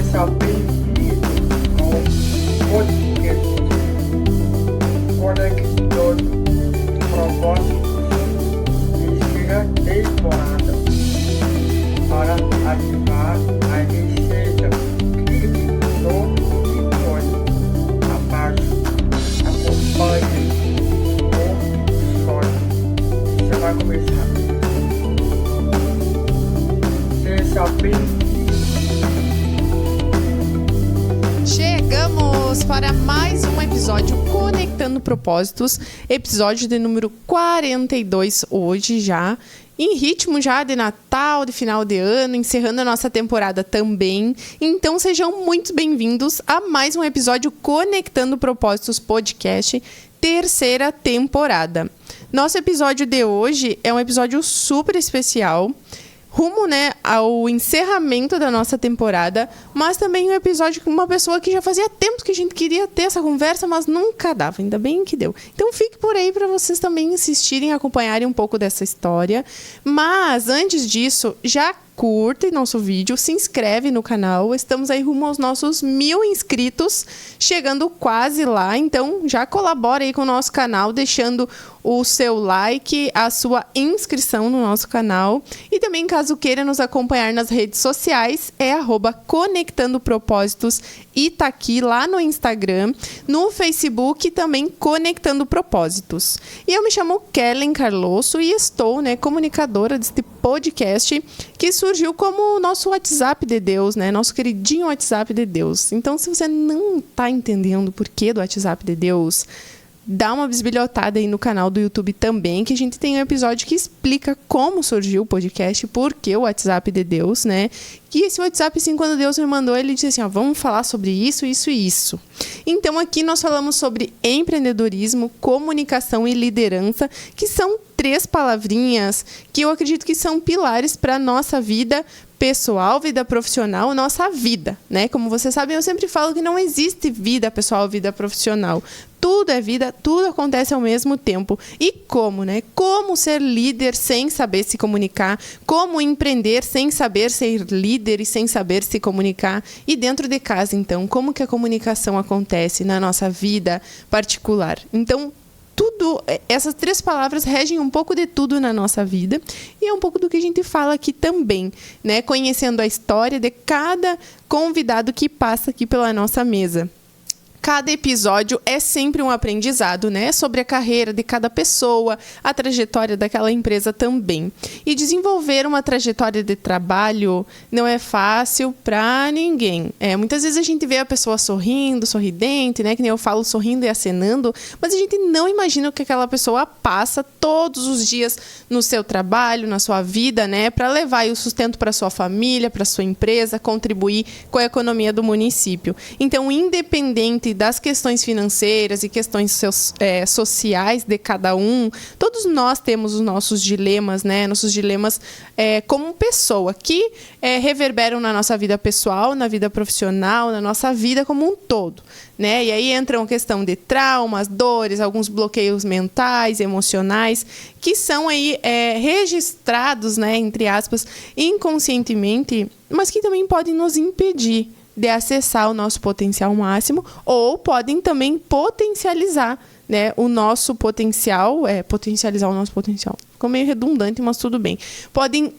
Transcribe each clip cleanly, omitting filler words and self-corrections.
Seja bem-vindo ao podcast Conectando Propósitos, terceira temporada. Para ativar a receita, clique no ícone abaixo. Acompanhe o sonho. Você vai começar. Seja bem-vindo. Chegamos para mais um episódio Conectando Propósitos, episódio de número 42 hoje já, em ritmo já de Natal, de final de ano, encerrando a nossa temporada também. Então sejam muito bem-vindos a mais um episódio Conectando Propósitos Podcast, terceira temporada. Nosso episódio de hoje é um episódio super especial, rumo, né, ao encerramento da nossa temporada, mas também um episódio com uma pessoa que já fazia tempo que a gente queria ter essa conversa, mas nunca dava, ainda bem que deu. Então fique por aí para vocês também assistirem, acompanharem um pouco dessa história. Mas antes disso, já curte nosso vídeo, se inscreve no canal, estamos aí rumo aos nossos 1000 inscritos, chegando quase lá, então já colabora aí com o nosso canal, deixando o seu like, a sua inscrição no nosso canal, e também caso queira nos acompanhar nas redes sociais, é @Conectando Propósitos e tá aqui lá no Instagram, no Facebook também Conectando Propósitos. E eu me chamo Kellen Carlosso e estou, né, comunicadora deste podcast que surgiu como o nosso WhatsApp de Deus, né, nosso queridinho WhatsApp de Deus. Então, se você não tá entendendo o porquê do WhatsApp de Deus, dá uma bisbilhotada aí no canal do YouTube também, que a gente tem um episódio que explica como surgiu o podcast, por que o WhatsApp de Deus, né? Que esse WhatsApp, assim, quando Deus me mandou, ele disse assim, ó, vamos falar sobre isso, isso e isso. Então, aqui nós falamos sobre empreendedorismo, comunicação e liderança, que são 3 palavrinhas que eu acredito que são pilares para a nossa vida pessoal, vida profissional, nossa vida, né? Como vocês sabem, eu sempre falo que não existe vida pessoal, vida profissional. Tudo é vida, tudo acontece ao mesmo tempo. E como, né? Como ser líder sem saber se comunicar? Como empreender sem saber ser líder e sem saber se comunicar? E dentro de casa, então, como que a comunicação acontece na nossa vida particular? Então, tudo, essas 3 palavras regem um pouco de tudo na nossa vida e é um pouco do que a gente fala aqui também, né? Conhecendo a história de cada convidado que passa aqui pela nossa mesa. Cada episódio é sempre um aprendizado, né? Sobre a carreira de cada pessoa, a trajetória daquela empresa também. E desenvolver uma trajetória de trabalho não é fácil para ninguém. Muitas vezes a gente vê a pessoa sorrindo, sorridente, né? Que nem eu falo, sorrindo e acenando, mas a gente não imagina o que aquela pessoa passa todos os dias no seu trabalho, na sua vida, né? Para levar aí o sustento para sua família, para sua empresa, contribuir com a economia do município. Então, independente das questões financeiras e questões sociais de cada um, todos nós temos os nossos dilemas, né? Nossos dilemas como pessoa, que reverberam na nossa vida pessoal, na vida profissional, na nossa vida como um todo, né? E aí entra uma questão de traumas, dores, alguns bloqueios mentais, emocionais, que são aí registrados, né, entre aspas, inconscientemente, mas que também podem nos impedir de acessar o nosso potencial máximo, ou podem também potencializar, né, o nosso potencial, potencializar o nosso potencial. Ficou meio redundante, mas tudo bem. Podem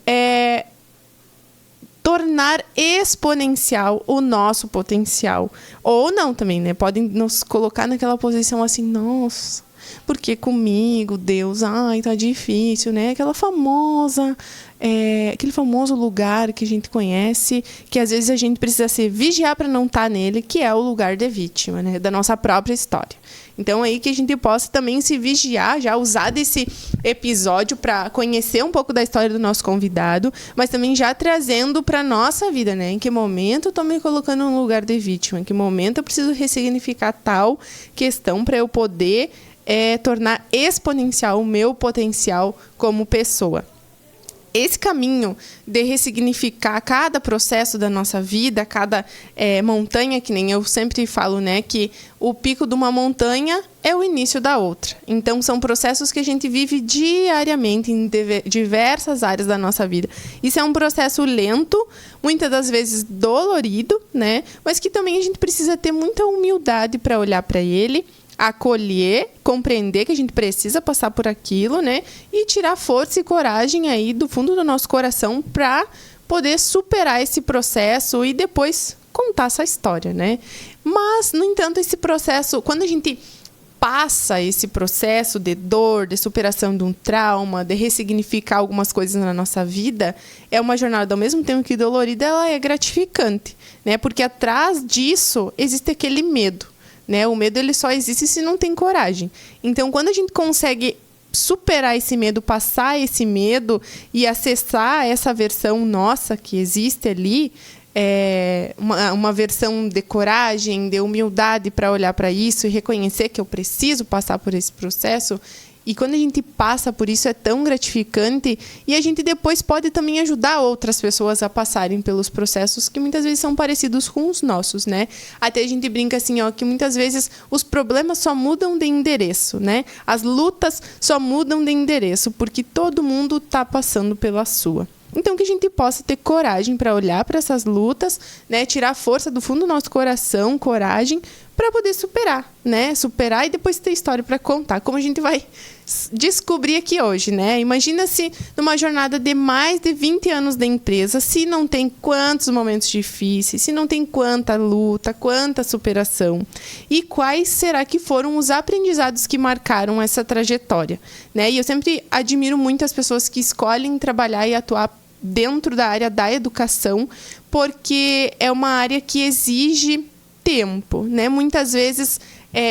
tornar exponencial o nosso potencial. Ou não também, né? Podem nos colocar naquela posição assim, nossa, porque comigo, Deus, ai, tá difícil, né? Aquele famoso lugar que a gente conhece, que às vezes a gente precisa se vigiar para não estar nele, que é o lugar de vítima, né? Da nossa própria história. Então, aí que a gente possa também se vigiar, já usar desse episódio para conhecer um pouco da história do nosso convidado, mas também já trazendo para a nossa vida, né? Em que momento eu estou me colocando num lugar de vítima? Em que momento eu preciso ressignificar tal questão para eu poder tornar exponencial o meu potencial como pessoa? esse caminho de ressignificar cada processo da nossa vida, cada montanha, que nem eu sempre falo, né? Que o pico de uma montanha é o início da outra. Então, são processos que a gente vive diariamente em diversas áreas da nossa vida. Isso é um processo lento, muitas das vezes dolorido, né? Mas que também a gente precisa ter muita humildade para olhar para ele, acolher, compreender que a gente precisa passar por aquilo, né? E tirar força e coragem aí do fundo do nosso coração para poder superar esse processo e depois contar essa história, né? Mas, no entanto, esse processo, quando a gente passa esse processo de dor, de superação de um trauma, de ressignificar algumas coisas na nossa vida, é uma jornada, ao mesmo tempo que dolorida, ela é gratificante, né? Porque atrás disso existe aquele medo. Né? O medo ele só existe se não tem coragem. Então, quando a gente consegue superar esse medo, passar esse medo e acessar essa versão nossa que existe ali, uma versão de coragem, de humildade para olhar para isso e reconhecer que eu preciso passar por esse processo. E quando a gente passa por isso, é tão gratificante e a gente depois pode também ajudar outras pessoas a passarem pelos processos que muitas vezes são parecidos com os nossos, né? Até a gente brinca assim, que muitas vezes os problemas só mudam de endereço, né? As lutas só mudam de endereço, porque todo mundo está passando pela sua. Então, que a gente possa ter coragem para olhar para essas lutas, né? Tirar força do fundo do nosso coração, coragem, para poder superar, né? Superar e depois ter história para contar, como a gente vai descobrir aqui hoje, né? Imagina se numa jornada de mais de 20 anos da empresa, se não tem quantos momentos difíceis, se não tem quanta luta, quanta superação. E quais será que foram os aprendizados que marcaram essa trajetória, né? E eu sempre admiro muito as pessoas que escolhem trabalhar e atuar dentro da área da educação, porque é uma área que exige tempo, né? Muitas vezes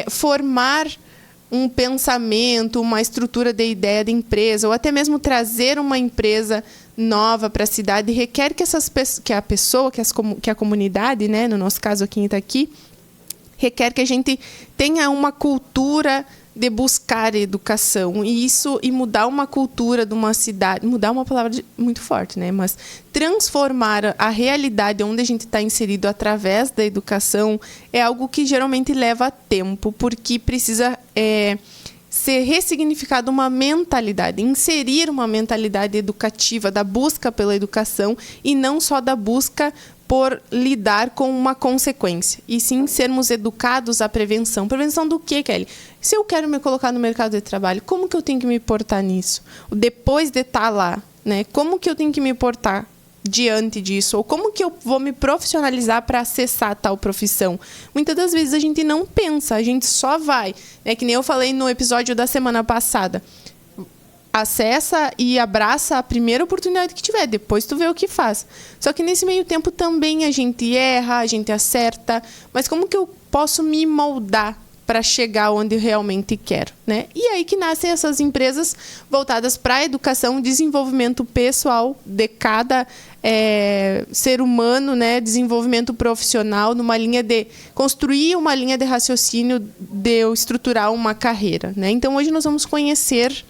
formar um pensamento, uma estrutura de ideia de empresa, ou até mesmo trazer uma empresa nova para a cidade, requer que a pessoa, que a comunidade, né? No nosso caso aqui em Itaqui, requer que a gente tenha uma cultura de buscar educação e mudar uma cultura de uma cidade, mudar é uma palavra muito forte, né? Mas transformar a realidade onde a gente está inserido através da educação é algo que geralmente leva tempo, porque precisa ser ressignificada uma mentalidade, inserir uma mentalidade educativa da busca pela educação e não só da busca por lidar com uma consequência, e sim sermos educados à prevenção. Prevenção do quê, Kelly? Se eu quero me colocar no mercado de trabalho, como que eu tenho que me portar nisso? Depois de estar lá, né? Como que eu tenho que me portar diante disso? Ou como que eu vou me profissionalizar para acessar tal profissão? Muitas das vezes a gente não pensa, a gente só vai. É que nem eu falei no episódio da semana passada. Acessa e abraça a primeira oportunidade que tiver, depois tu vê o que faz. Só que nesse meio tempo também a gente erra, a gente acerta, mas como que eu posso me moldar para chegar onde eu realmente quero, né? E aí que nascem essas empresas voltadas para a educação, desenvolvimento pessoal de cada ser humano, né? Desenvolvimento profissional, numa linha de construir uma linha de raciocínio, de estruturar uma carreira, né? Então hoje nós vamos conhecer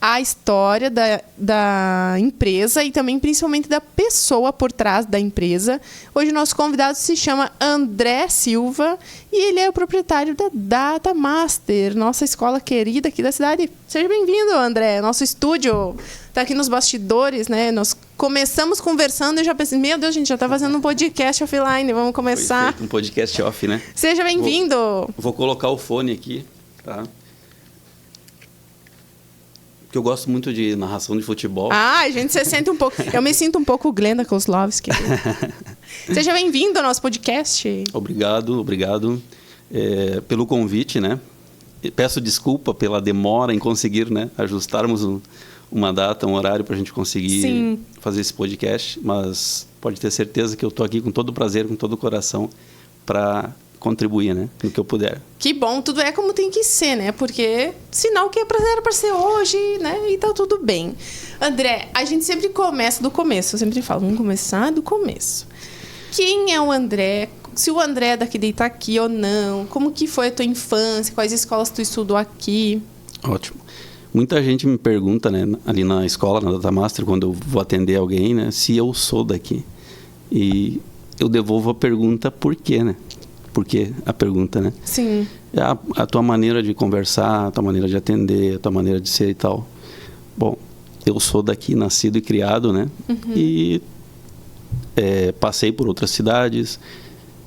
a história da empresa e também, principalmente, da pessoa por trás da empresa. Hoje o nosso convidado se chama André Silva e ele é o proprietário da Data Master, nossa escola querida aqui da cidade. Seja bem-vindo, André. Nosso estúdio está aqui nos bastidores, né? Nós começamos conversando e já pensei, meu Deus, a gente já está fazendo um podcast offline, vamos começar. Um podcast off, né? Seja bem-vindo. Vou colocar o fone aqui, tá? Porque eu gosto muito de narração de futebol. Ah, a gente se sente um pouco... Eu me sinto um pouco Glenda Kozlovski. Seja bem-vindo ao nosso podcast. Obrigado pelo convite, né? Peço desculpa pela demora em conseguir, né, ajustarmos uma data, um horário para a gente conseguir fazer esse podcast. Mas pode ter certeza que eu estou aqui com todo o prazer, com todo o coração para contribuir, né, no que eu puder. Que bom, tudo é como tem que ser, né? Porque sinal que é prazer para ser hoje, né? E tá tudo bem. André, a gente sempre começa do começo. Eu sempre falo, vamos começar do começo. Quem é o André? Se o André é daqui de Itaqui ou não? Como que foi a tua infância? Quais escolas tu estudou aqui? Ótimo. Muita gente me pergunta, né, ali na escola, na Data Master, quando eu vou atender alguém, né, se eu sou daqui. E eu devolvo a pergunta por quê, né? Por que a pergunta, né? Sim. É a tua maneira de conversar, a tua maneira de atender, a tua maneira de ser e tal. Bom, eu sou daqui, nascido e criado, né? E passei por outras cidades,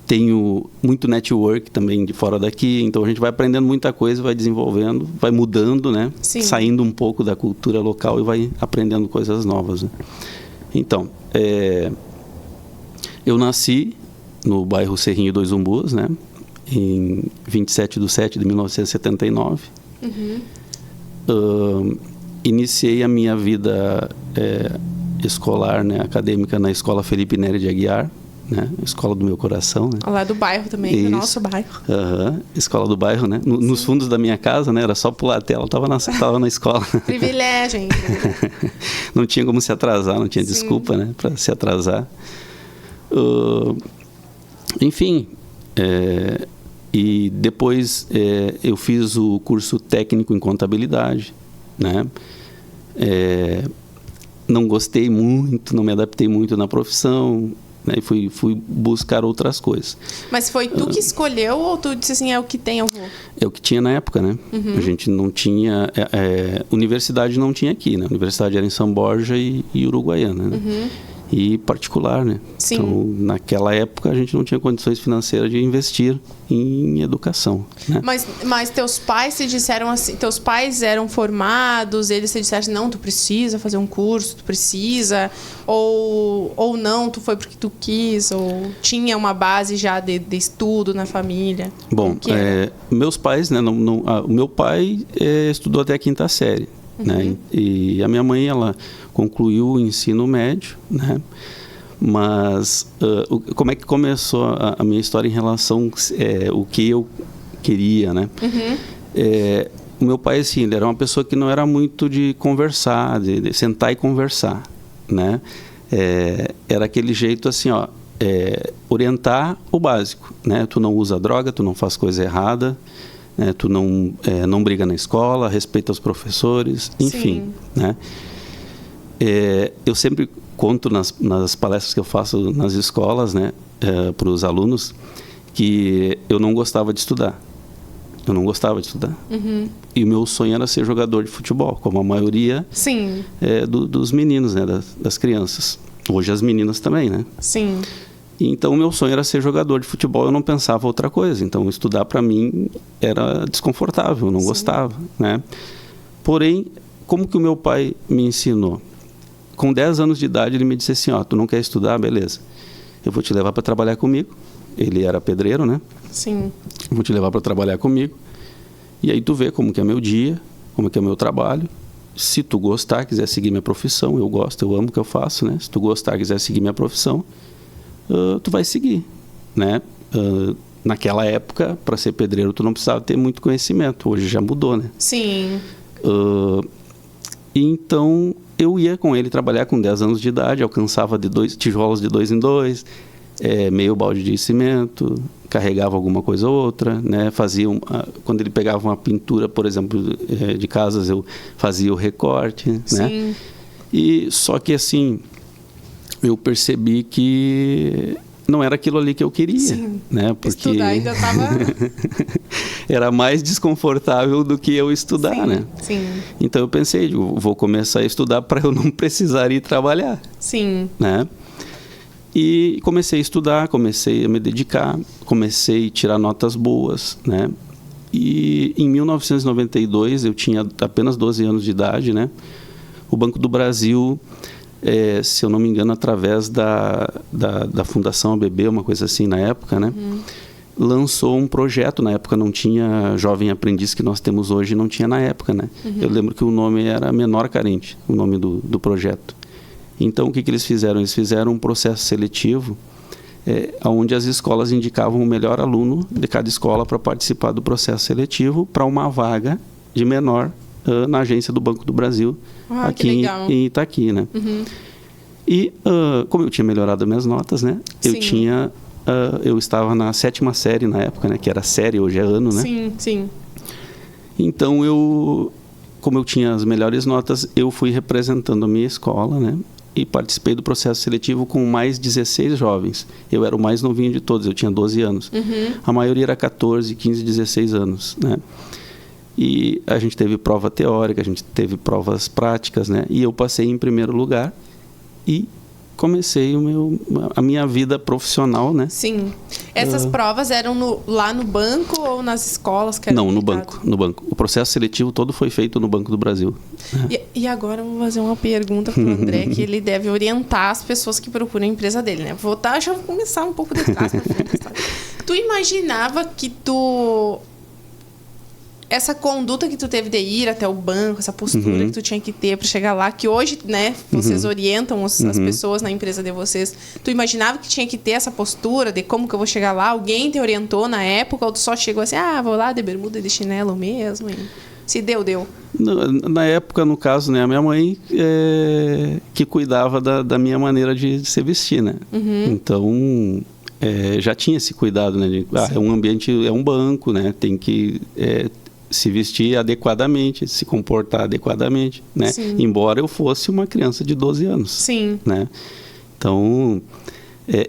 tenho muito network também de fora daqui, então a gente vai aprendendo muita coisa, vai desenvolvendo, vai mudando, né? Sim. Saindo um pouco da cultura local e vai aprendendo coisas novas, né? Então, eu nasci no bairro Cerrinho dos Umbus, né? Em 27/7/1979. Iniciei a minha vida escolar, né, acadêmica na Escola Felipe Neri de Aguiar, né, escola do meu coração, né? Lá do bairro também, do nosso bairro. Escola do bairro, né? Nos fundos da minha casa, né? Era só pular a tela, tava na escola. Privilégio, hein? Não tinha como se atrasar, não tinha desculpa, né, para se atrasar. Enfim, e depois eu fiz o curso técnico em contabilidade, né? Não gostei muito, não me adaptei muito na profissão, né? E fui buscar outras coisas. Mas foi tu que escolheu ou tu disse assim, é o que tem, eu vou? É o que tinha na época, né? A gente não tinha... universidade não tinha aqui, né? A universidade era em São Borja e Uruguaiana, né? E particular, né? Sim. Então, naquela época, a gente não tinha condições financeiras de investir em educação, né? Mas teus pais te disseram assim, teus pais eram formados, eles te disseram assim, não, tu precisa fazer um curso, tu precisa, ou não, tu foi porque tu quis, ou tinha uma base já de estudo na família? Bom, meus pais, né? O meu pai estudou até a 5ª série, né? E a minha mãe, ela concluiu o ensino médio, né? Mas como é que começou a minha história em relação o que eu queria, né? O meu pai, assim, ele era uma pessoa que não era muito de conversar, de sentar e conversar, né? Era aquele jeito assim, ó, orientar o básico, né? Tu não usa droga, tu não faz coisa errada, né? Tu não briga na escola, respeita os professores, enfim, né? Eu sempre conto nas palestras que eu faço nas escolas, né, para os alunos, que eu não gostava de estudar. Eu não gostava de estudar. E o meu sonho era ser jogador de futebol, como a maioria dos meninos, né, das crianças. Hoje as meninas também, né? Sim. Então o meu sonho era ser jogador de futebol, eu não pensava outra coisa. Então estudar para mim era desconfortável, eu não gostava, né? Porém, como que o meu pai me ensinou? Com 10 anos de idade, ele me disse assim, ó, tu não quer estudar? Beleza. Eu vou te levar para trabalhar comigo. Ele era pedreiro, né? Sim. Eu vou te levar para trabalhar comigo. E aí tu vê como que é meu dia, como que é meu trabalho. Se tu gostar, quiser seguir minha profissão, eu gosto, eu amo o que eu faço, né? Se tu gostar, quiser seguir minha profissão, tu vai seguir, né? Naquela época, para ser pedreiro, tu não precisava ter muito conhecimento. Hoje já mudou, né? Sim. Então, eu ia com ele trabalhar com 10 anos de idade, alcançava tijolos de 2 em 2, meio balde de cimento, carregava alguma coisa ou outra, né? Quando ele pegava uma pintura, por exemplo, de casas, eu fazia o recorte, Sim. né? E só que assim, eu percebi que não era aquilo ali que eu queria. Sim. Né? Porque estudar ainda estava... era mais desconfortável do que eu estudar, sim, né? Sim. Então eu pensei, vou começar a estudar para eu não precisar ir trabalhar. Sim. Né? E comecei a estudar, comecei a me dedicar, comecei a tirar notas boas, né? E em 1992, eu tinha apenas 12 anos de idade, né? O Banco do Brasil, se eu não me engano, através da Fundação ABB, uma coisa assim na época, né? Lançou um projeto, na época não tinha Jovem Aprendiz que nós temos hoje, não tinha na época, né? Eu lembro que o nome era Menor Carente, o nome do projeto. Então, o que eles fizeram? Eles fizeram um processo seletivo onde as escolas indicavam o melhor aluno de cada escola para participar do processo seletivo para uma vaga de menor na agência do Banco do Brasil, aqui em Itaqui, né? E, como eu tinha melhorado as minhas notas, né? Eu estava na 7ª série na época, né? Que era série, hoje é ano, né? Sim, sim. Então, eu como eu tinha as melhores notas, eu fui representando a minha escola, né? E participei do processo seletivo com mais 16 jovens. Eu era o mais novinho de todos, eu tinha 12 anos. A maioria era 14, 15, 16 anos, né? E a gente teve prova teórica, a gente teve provas práticas, né? E eu passei em primeiro lugar e comecei a minha vida profissional, né? Sim. Essas provas eram lá no banco ou nas escolas? Que Não, no banco. O processo seletivo todo foi feito no Banco do Brasil. E agora eu vou fazer uma pergunta para o André, que ele deve orientar as pessoas que procuram a empresa dele, né? Já vou começar um pouco de trás para frente da história. Tu imaginava que essa conduta que tu teve de ir até o banco, essa postura que tu tinha que ter para chegar lá, que hoje, né, vocês orientam as pessoas na empresa de vocês. Tu imaginava que tinha que ter essa postura de como que eu vou chegar lá? Alguém te orientou na época ou tu só chegou assim, vou lá de bermuda e de chinelo mesmo? E se deu. Na época, no caso, né, a minha mãe que cuidava da minha maneira de se vestir, né? Então, já tinha esse cuidado, né? É um ambiente, é um banco, né? Tem que se vestir adequadamente, se comportar adequadamente, né? Sim. Embora eu fosse uma criança de 12 anos. Sim. Né? Então,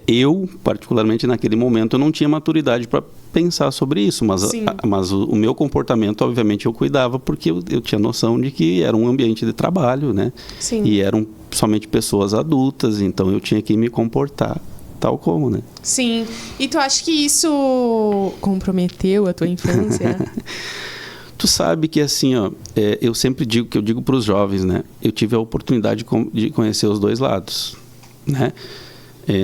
eu, particularmente naquele momento, eu não tinha maturidade para pensar sobre isso, mas o meu comportamento, obviamente, eu cuidava porque eu tinha noção de que era um ambiente de trabalho, né? Sim. E eram somente pessoas adultas, então eu tinha que me comportar tal como, né? Sim. E tu acha que isso comprometeu a tua infância? Tu sabe que assim, eu sempre digo para os jovens, né? Eu tive a oportunidade de conhecer os dois lados, né?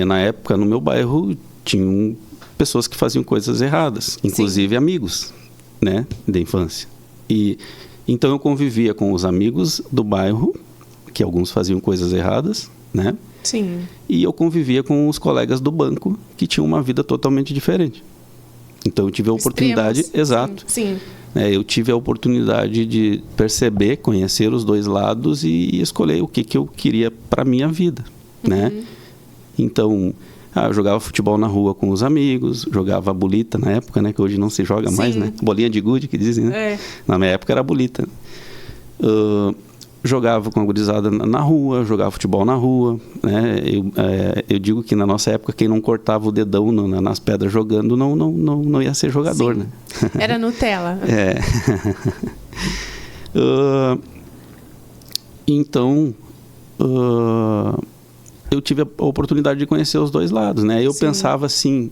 Na época, no meu bairro, tinham pessoas que faziam coisas erradas, inclusive amigos, né? Da infância. E então eu convivia com os amigos do bairro, que alguns faziam coisas erradas, né? Sim. E eu convivia com os colegas do banco, que tinham uma vida totalmente diferente. Então eu tive a oportunidade... Extremos. Exato. Sim. Eu tive a oportunidade de perceber, conhecer os dois lados e escolher o que eu queria para a minha vida, né? Então, eu jogava futebol na rua com os amigos, jogava bolita na época, né? Que hoje não se joga mais, né? Bolinha de gude, que dizem, né? Na minha época era bolita. Jogava com a gurizada na rua, jogava futebol na rua, né? Eu digo que na nossa época quem não cortava o dedão nas pedras jogando não ia ser jogador, né? Era Nutella. Então, eu tive a oportunidade de conhecer os dois lados, né? Eu pensava assim,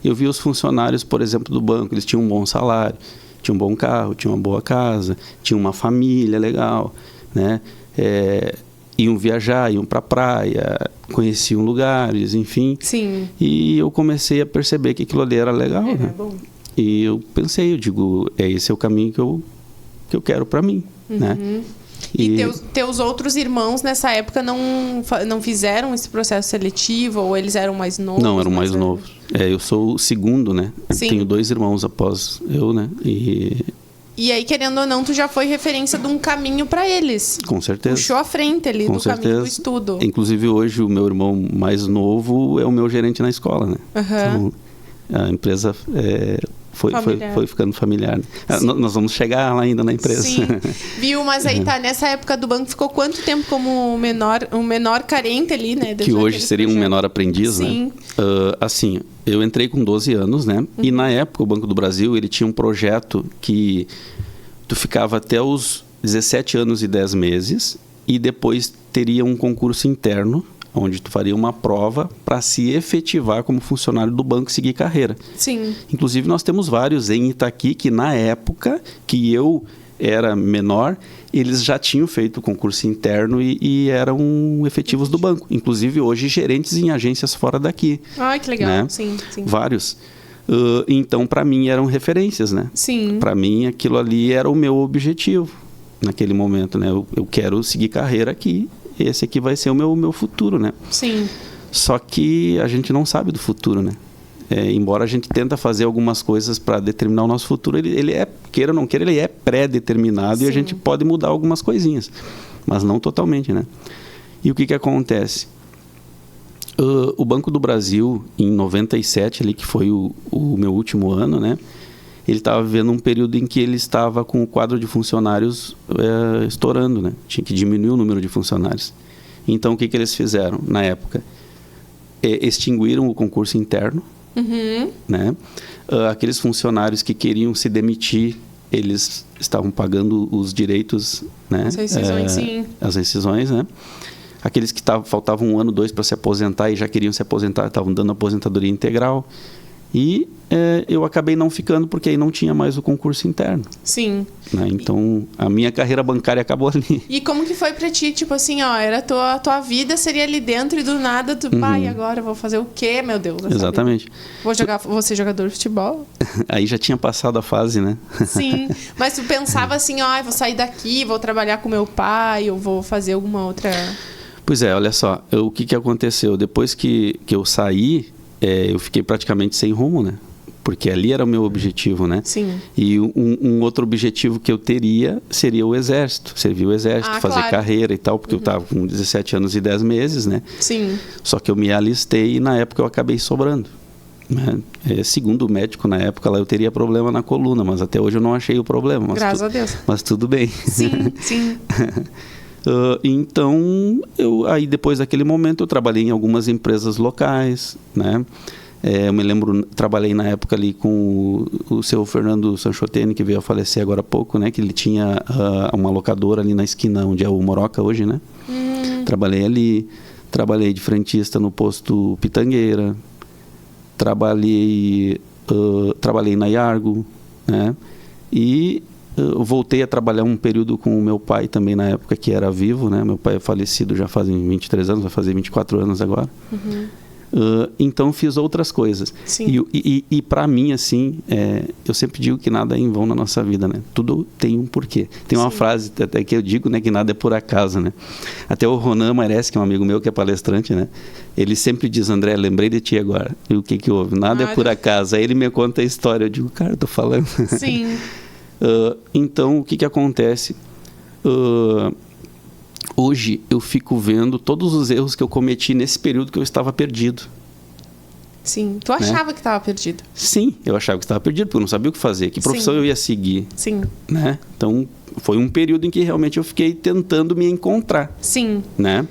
eu via os funcionários, por exemplo, do banco, eles tinham um bom salário, tinham um bom carro, tinham uma boa casa, tinham uma família legal, né? Iam viajar, iam para a praia, conheciam lugares, enfim. Sim. E eu comecei a perceber que aquilo ali era legal, né? Bom. E eu pensei, esse é o caminho que eu quero para mim, né? E teus outros irmãos nessa época não fizeram esse processo seletivo ou eles eram mais novos? Não, eram mais novos. Eu sou o segundo, né? Sim. Tenho 2 irmãos após eu, né? E aí, querendo ou não, tu já foi referência de um caminho para eles. Com certeza. Puxou a frente ali do caminho do estudo. Inclusive, hoje, o meu irmão mais novo é o meu gerente na escola, né? Então, a empresa foi ficando familiar. Né? Nós vamos chegar lá ainda na empresa. Sim. Viu? Mas aí nessa época do banco, ficou quanto tempo como um menor carente ali, né? Que hoje seria um menor aprendiz, Sim. né? Assim, eu entrei com 12 anos, né? E na época o Banco do Brasil, ele tinha um projeto que tu ficava até os 17 anos e 10 meses e depois teria um concurso interno onde tu faria uma prova para se efetivar como funcionário do banco e seguir carreira. Sim. Inclusive, nós temos vários em Itaqui que, na época que eu era menor, eles já tinham feito o concurso interno e eram efetivos do banco. Inclusive, hoje, gerentes em agências fora daqui. Ai, que legal. Né? Sim. Vários. Então, para mim, eram referências, né? Sim. Para mim, aquilo ali era o meu objetivo naquele momento, né? Eu quero seguir carreira aqui. Esse aqui vai ser o meu futuro, né? Sim. Só que a gente não sabe do futuro, né? Embora a gente tenta fazer algumas coisas para determinar o nosso futuro, ele é, queira ou não queira, ele é pré-determinado. Sim. E a gente pode mudar algumas coisinhas, mas não totalmente, né? E o que acontece? O Banco do Brasil, em 97, ali, que foi o meu último ano, né? ele estava vivendo um período em que ele estava com o quadro de funcionários estourando, né? Tinha que diminuir o número de funcionários. Então, o que eles fizeram na época? Extinguiram o concurso interno, né? Aqueles funcionários que queriam se demitir, eles estavam pagando os direitos, né? As rescisões, sim. As rescisões, né? Aqueles que faltavam 1 ano, 2 para se aposentar e já queriam se aposentar, estavam dando aposentadoria integral. E eu acabei não ficando porque aí não tinha mais o concurso interno. Sim. Né? Então, a minha carreira bancária acabou ali. E como que foi pra ti? Tipo assim, ó, era a tua vida seria ali dentro e do nada tu, pai, agora eu vou fazer o quê, meu Deus? Exatamente. Vou ser jogador de futebol? Aí já tinha passado a fase, né? Sim, mas tu pensava assim, ó, vou sair daqui, vou trabalhar com meu pai, eu vou fazer alguma outra... Pois é, olha só, o que aconteceu? Depois que eu saí, eu fiquei praticamente sem rumo, né? Porque ali era o meu objetivo, né? Sim. E um outro objetivo que eu teria seria o exército, servir o exército, fazer carreira e tal, porque eu estava com 17 anos e 10 meses, né? Sim. Só que eu me alistei e na época eu acabei sobrando. Né? Segundo o médico, na época lá eu teria problema na coluna, mas até hoje eu não achei o problema. Graças a Deus. Mas tudo bem. Sim, sim. Então, aí depois daquele momento eu trabalhei em algumas empresas locais, né? Eu me lembro, trabalhei na época ali com o seu Fernando Sanchotene, que veio a falecer agora há pouco, né? Que ele tinha uma locadora ali na esquina onde é o Moroca hoje, né? Trabalhei ali, trabalhei de frentista no posto Pitangueira, trabalhei na Iargo, né? E eu voltei a trabalhar um período com o meu pai também na época que era vivo, né? Meu pai é falecido já fazem 23 anos, vai fazer 24 anos agora. Então fiz outras coisas. Sim. E para mim, assim, eu sempre digo que nada é em vão na nossa vida, né? Tudo tem um porquê. Tem uma frase até que eu digo, né, que nada é por acaso, né? Até o Ronan Mares, que é um amigo meu que é palestrante, né? Ele sempre diz, André, lembrei de ti agora. E o que houve? Nada é por acaso. Aí ele me conta a história. Eu digo, cara, eu tô falando. Sim. Então, o que acontece? Hoje eu fico vendo todos os erros que eu cometi nesse período que eu estava perdido. Sim. Tu achava que estava perdido? Sim, eu achava que estava perdido, porque eu não sabia o que fazer, que profissão eu ia seguir. Sim. Né? Então, foi um período em que realmente eu fiquei tentando me encontrar. Sim. Né?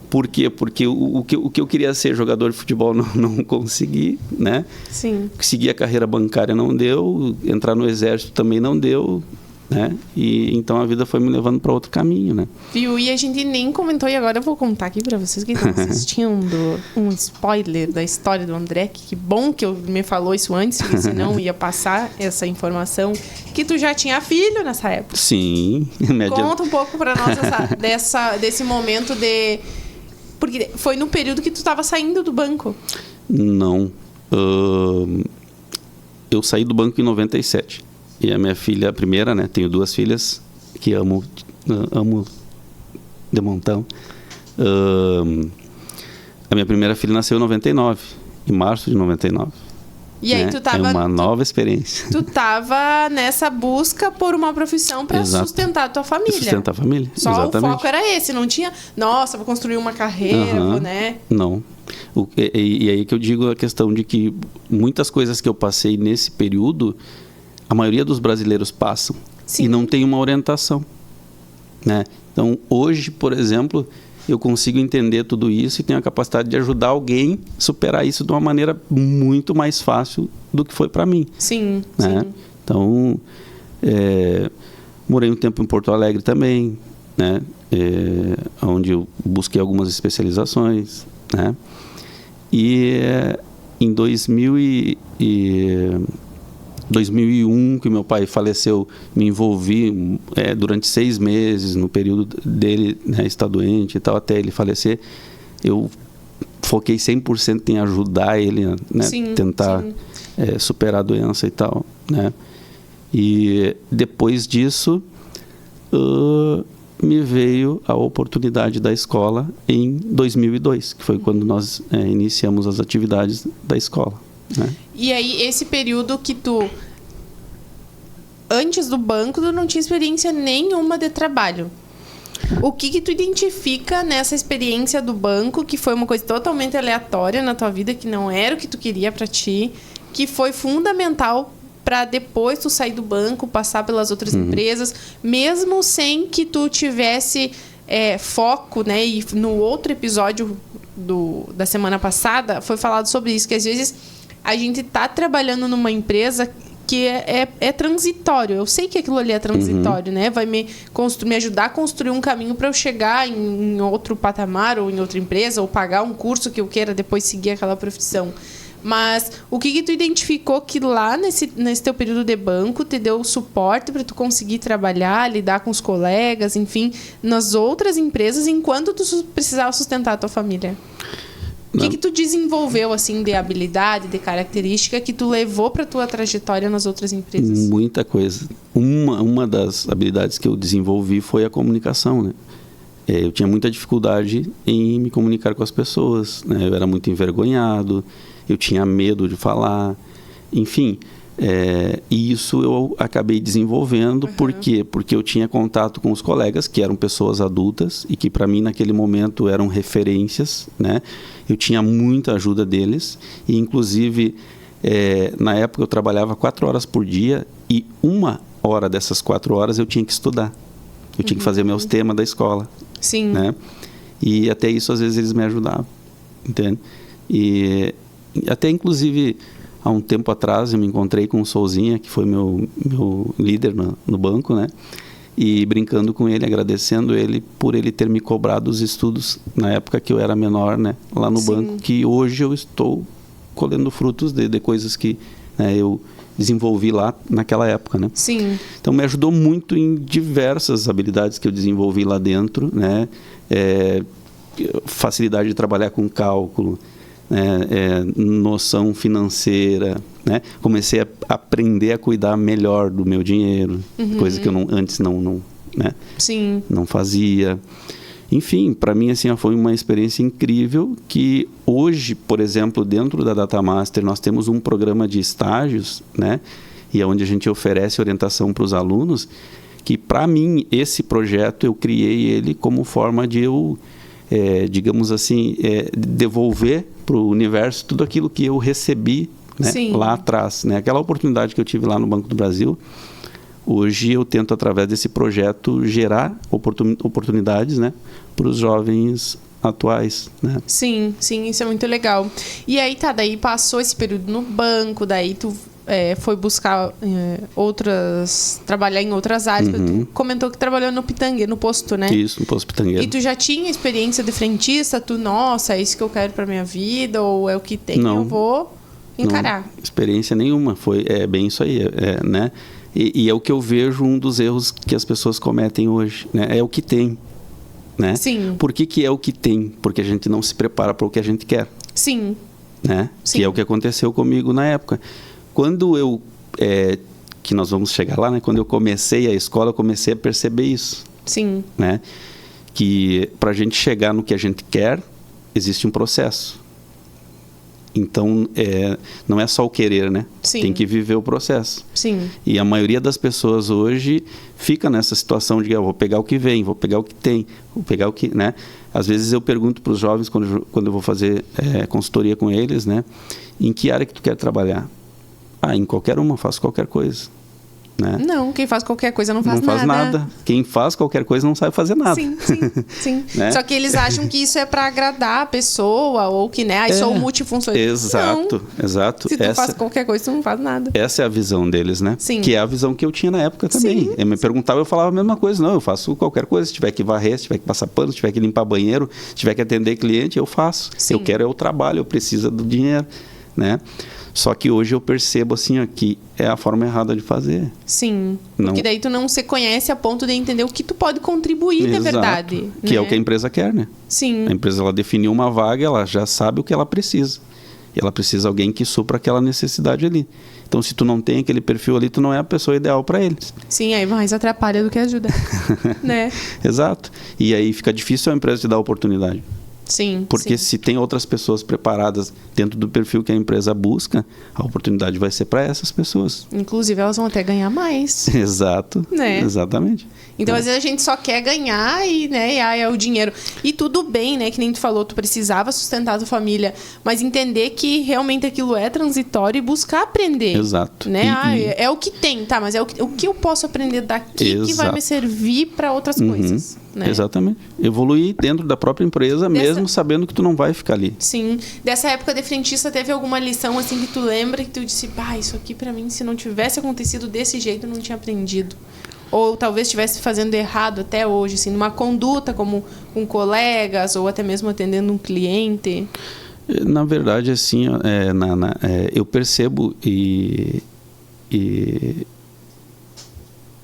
Por quê? Porque o que eu queria ser jogador de futebol não consegui, né? Sim. Seguir a carreira bancária não deu, entrar no exército também não deu, né? E então a vida foi me levando para outro caminho, né? Viu? E a gente nem comentou, e agora eu vou contar aqui para vocês que estão assistindo um spoiler da história do André, que bom que me falou isso antes, porque senão ia passar essa informação, que tu já tinha filho nessa época. Sim. Conta um pouco para nós desse momento de... Porque foi no período que tu estava saindo do banco. Não. Eu saí do banco em 97. E a minha filha, a primeira, né? Tenho 2 filhas que amo de montão. A minha primeira filha nasceu em 99, em março de 99. E aí tu tava... É uma nova experiência. Tu tava nessa busca por uma profissão para sustentar a tua família. Sustentar a família, só exatamente. O foco era esse, não tinha... Nossa, vou construir uma carreira, né? Não. E aí que eu digo a questão de que muitas coisas que eu passei nesse período, a maioria dos brasileiros passam. Sim. E não tem uma orientação, né? Então, hoje, por exemplo, eu consigo entender tudo isso e tenho a capacidade de ajudar alguém a superar isso de uma maneira muito mais fácil do que foi para mim. Sim, né? sim. Então, morei um tempo em Porto Alegre também, né? Onde eu busquei algumas especializações, né? E em 2001, que meu pai faleceu, me envolvi durante 6 meses no período dele, né, estar doente e tal, até ele falecer. Eu foquei 100% em ajudar ele, né, tentar superar a doença e tal, né? E depois disso me veio a oportunidade da escola em 2002, que foi quando nós iniciamos as atividades da escola. Né? E aí, esse período que tu... Antes do banco, tu não tinha experiência nenhuma de trabalho. O que tu identifica nessa experiência do banco, que foi uma coisa totalmente aleatória na tua vida, que não era o que tu queria para ti, que foi fundamental para depois tu sair do banco, passar pelas outras empresas, mesmo sem que tu tivesse foco, né? E no outro episódio da semana passada foi falado sobre isso, que às vezes a gente tá trabalhando numa empresa que é transitório. Eu sei que aquilo ali é transitório, né? Vai me ajudar a construir um caminho para eu chegar em outro patamar ou em outra empresa, ou pagar um curso que eu queira depois seguir aquela profissão. Mas o que tu identificou que lá nesse teu período de banco te deu suporte para tu conseguir trabalhar, lidar com os colegas, enfim, nas outras empresas, enquanto tu precisava sustentar a tua família? O que tu desenvolveu, assim, de habilidade, de característica que tu levou para tua trajetória nas outras empresas? Muita coisa. Uma das habilidades que eu desenvolvi foi a comunicação, né? Eu tinha muita dificuldade em me comunicar com as pessoas, né? Eu era muito envergonhado, eu tinha medo de falar, enfim. E isso eu acabei desenvolvendo. Por quê? Porque eu tinha contato com os colegas, que eram pessoas adultas e que para mim naquele momento eram referências, né? Eu tinha muita ajuda deles e inclusive na época eu trabalhava 4 horas por dia e 1 hora dessas 4 horas eu tinha que estudar. Eu tinha que fazer meus temas da escola. Sim. Né? E até isso às vezes eles me ajudavam, entende? E até inclusive há um tempo atrás eu me encontrei com o Souzinha, que foi meu líder no banco, né? E brincando com ele, agradecendo ele por ele ter me cobrado os estudos na época que eu era menor, né? Lá no banco, que hoje eu estou colhendo frutos de coisas que, né, eu desenvolvi lá naquela época, né? Sim. Então me ajudou muito em diversas habilidades que eu desenvolvi lá dentro, né? Facilidade de trabalhar com cálculo, noção financeira, né? Comecei a aprender a cuidar melhor do meu dinheiro, coisa que eu antes não, né? Sim. Não fazia. Enfim, para mim assim, foi uma experiência incrível que hoje, por exemplo, dentro da Datamaster, nós temos um programa de estágios, né? E é onde a gente oferece orientação para os alunos, que para mim, esse projeto, eu criei ele como forma de eu, digamos assim, devolver para o universo tudo aquilo que eu recebi, né, lá atrás, né? Aquela oportunidade que eu tive lá no Banco do Brasil, hoje eu tento, através desse projeto, gerar oportunidades, né, para os jovens atuais, né? Sim, isso é muito legal. E aí, daí passou esse período no banco, daí tu foi buscar trabalhar em outras áreas. Tu comentou que trabalhou no Pitangui, no posto, né? Isso, no posto Pitangueiro. E tu já tinha experiência de frentista? Nossa, é isso que eu quero pra minha vida? Ou é o que tem? Não, eu vou encarar. Não, experiência nenhuma. Foi bem isso aí, né? E é o que eu vejo um dos erros que as pessoas cometem hoje, né? É o que tem, né? Sim. Por que é o que tem? Porque a gente não se prepara para o que a gente quer. Sim. Né? Sim. Que é o que aconteceu comigo na época. Quando eu... que nós vamos chegar lá, né? Quando eu comecei a escola, eu comecei a perceber isso. Sim. Né? Que para a gente chegar no que a gente quer, existe um processo. Então, não é só o querer, né? Sim. Tem que viver o processo. Sim. E a maioria das pessoas hoje fica nessa situação de vou pegar o que vem, vou pegar o que tem, vou pegar o que, né? Às vezes eu pergunto para os jovens, quando eu vou fazer consultoria com eles, né? Em que área que tu quer trabalhar? Em qualquer uma, eu faço qualquer coisa. Né? Não, quem faz qualquer coisa não faz nada. Não faz nada. Quem faz qualquer coisa não sabe fazer nada. Sim. Né? Só que eles acham que isso é para agradar a pessoa, ou que, né, sou multifuncional. Exato, não. exato. Se tu faz qualquer coisa, tu não faz nada. Essa é a visão deles, né? Sim. Que é a visão que eu tinha na época também. Sim. Eu me perguntava, eu falava a mesma coisa. Não, eu faço qualquer coisa. Se tiver que varrer, se tiver que passar pano, se tiver que limpar banheiro, se tiver que atender cliente, eu faço. Sim. Eu quero o trabalho, eu preciso do dinheiro, né? Só que hoje eu percebo assim, que é a forma errada de fazer. Sim, porque daí tu não se conhece a ponto de entender o que tu pode contribuir de verdade. Que é o que a empresa quer, né? Sim. A empresa, ela definiu uma vaga, ela já sabe o que ela precisa. E ela precisa de alguém que supra aquela necessidade ali. Então, se tu não tem aquele perfil ali, tu não é a pessoa ideal para eles. Sim, aí mais atrapalha do que ajuda, né? Exato. E aí fica difícil a empresa te dar oportunidade. Sim. Porque sim. se tem outras pessoas preparadas dentro do perfil que a empresa busca, a oportunidade vai ser para essas pessoas. Inclusive, elas vão até ganhar mais. Exato. Né? Exatamente. Então, às vezes, a gente só quer ganhar e, né, é o dinheiro. E tudo bem, né? Que nem tu falou, tu precisava sustentar a tua família. Mas entender que realmente aquilo é transitório e buscar aprender. Exato. Né? É o que tem, tá? Mas é o que eu posso aprender daqui que vai me servir para outras coisas. Né? Exatamente. Evoluir dentro da própria empresa, mesmo sabendo que tu não vai ficar ali. Sim. Dessa época de frentista, teve alguma lição assim que tu lembra que tu disse, isso aqui para mim, se não tivesse acontecido desse jeito, eu não tinha aprendido? Ou talvez estivesse fazendo errado até hoje, assim, numa conduta como com colegas ou até mesmo atendendo um cliente? Na verdade, assim, eu percebo e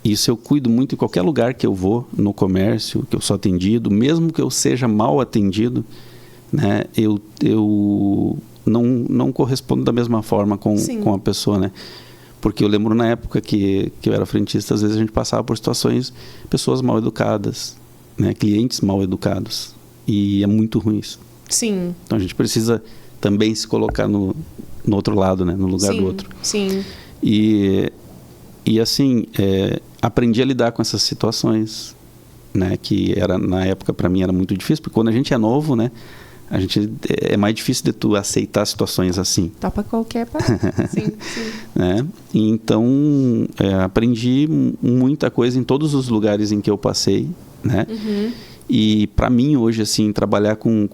isso eu cuido muito em qualquer lugar que eu vou, no comércio, que eu sou atendido, mesmo que eu seja mal atendido, né, eu não correspondo da mesma forma com a pessoa, né? Porque eu lembro na época que eu era frentista, às vezes a gente passava por situações, pessoas mal educadas, né, clientes mal educados, e é muito ruim isso. Sim. Então a gente precisa também se colocar no outro lado, né, no lugar do outro. Sim. E assim, aprendi a lidar com essas situações, né, que na época para mim era muito difícil, porque quando a gente é novo, né, é mais difícil de tu aceitar situações assim. Topa qualquer sim. Né? Então, aprendi muita coisa em todos os lugares em que eu passei, né? Uhum. E para mim hoje, assim, trabalhar com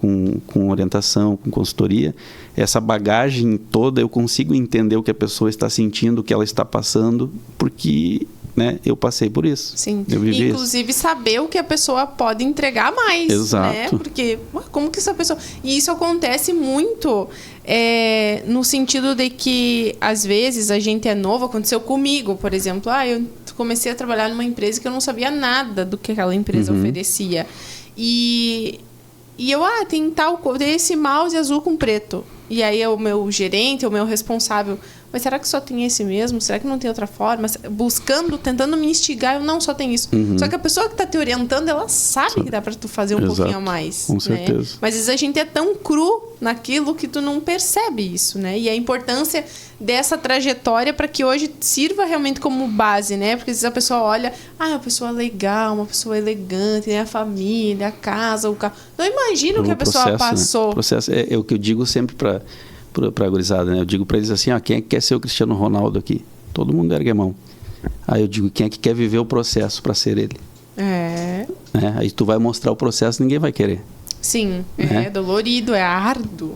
orientação, com consultoria, essa bagagem toda, eu consigo entender o que a pessoa está sentindo, o que ela está passando, porque, né, eu passei por isso. Sim. Eu vivi inclusive isso. Saber o que a pessoa pode entregar mais. Exato. Né? Porque como que essa pessoa... E isso acontece muito no sentido de que, às vezes, a gente é novo. Aconteceu comigo, por exemplo. Eu comecei a trabalhar numa empresa que eu não sabia nada do que aquela empresa oferecia. E eu, tem tal coisa, esse mouse azul com preto. E aí o meu gerente, o meu responsável, mas será que só tem esse mesmo? Será que não tem outra forma? Buscando, tentando me instigar, eu não só tem isso. Só que a pessoa que está te orientando, ela sabe que dá para tu fazer um pouquinho a mais. Com né? certeza. Mas às vezes a gente é tão cru naquilo que tu não percebe isso, né? E a importância dessa trajetória para que hoje sirva realmente como base, né? Porque às vezes a pessoa olha, uma pessoa legal, uma pessoa elegante, né? A família, a casa, o carro. Não imagina o que a pessoa passou. Né? O processo é o que eu digo sempre para a gurizada, né? Eu digo para eles assim, quem é que quer ser o Cristiano Ronaldo aqui? Todo mundo ergue a mão. Aí eu digo, quem é que quer viver o processo para ser ele? Aí tu vai mostrar o processo, ninguém vai querer. Sim, é dolorido, é árduo.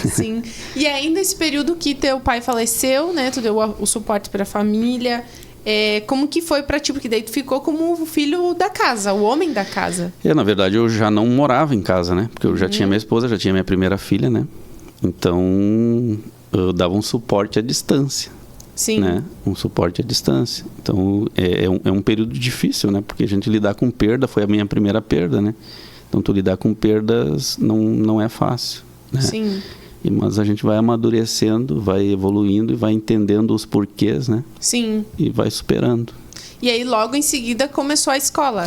Sim. E ainda esse período que teu pai faleceu, né? Tu deu o suporte para a família. Como que foi para ti? Porque daí tu ficou como o filho da casa, o homem da casa. Na verdade, eu já não morava em casa, né? Porque eu já tinha minha esposa, já tinha minha primeira filha, né? Então, eu dava um suporte à distância. Sim. Né? Um suporte à distância. Então, é um período difícil, né? Porque a gente lidar com perda, foi a minha primeira perda, né? Então, tu lidar com perdas não é fácil, né? Sim. Mas a gente vai amadurecendo, vai evoluindo e vai entendendo os porquês, né? Sim. E vai superando. E aí, logo em seguida, começou a escola.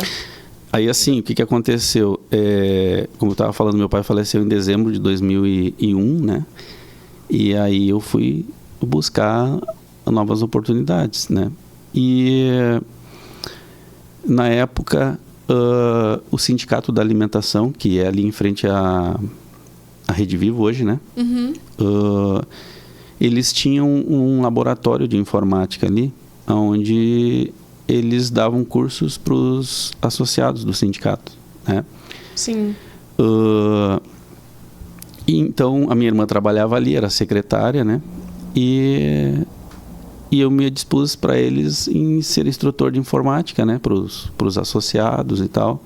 Aí, assim, o que aconteceu? Como eu estava falando, meu pai faleceu em dezembro de 2001, né? E aí eu fui buscar novas oportunidades, né? E na época, o Sindicato da Alimentação, que é ali em frente à Rede Vivo hoje, né? Eles tinham um laboratório de informática ali, onde eles davam cursos para os associados do sindicato, né? Sim. E então a minha irmã trabalhava ali, era secretária, né? E eu me dispus para eles em ser instrutor de informática, né? Para os associados e tal.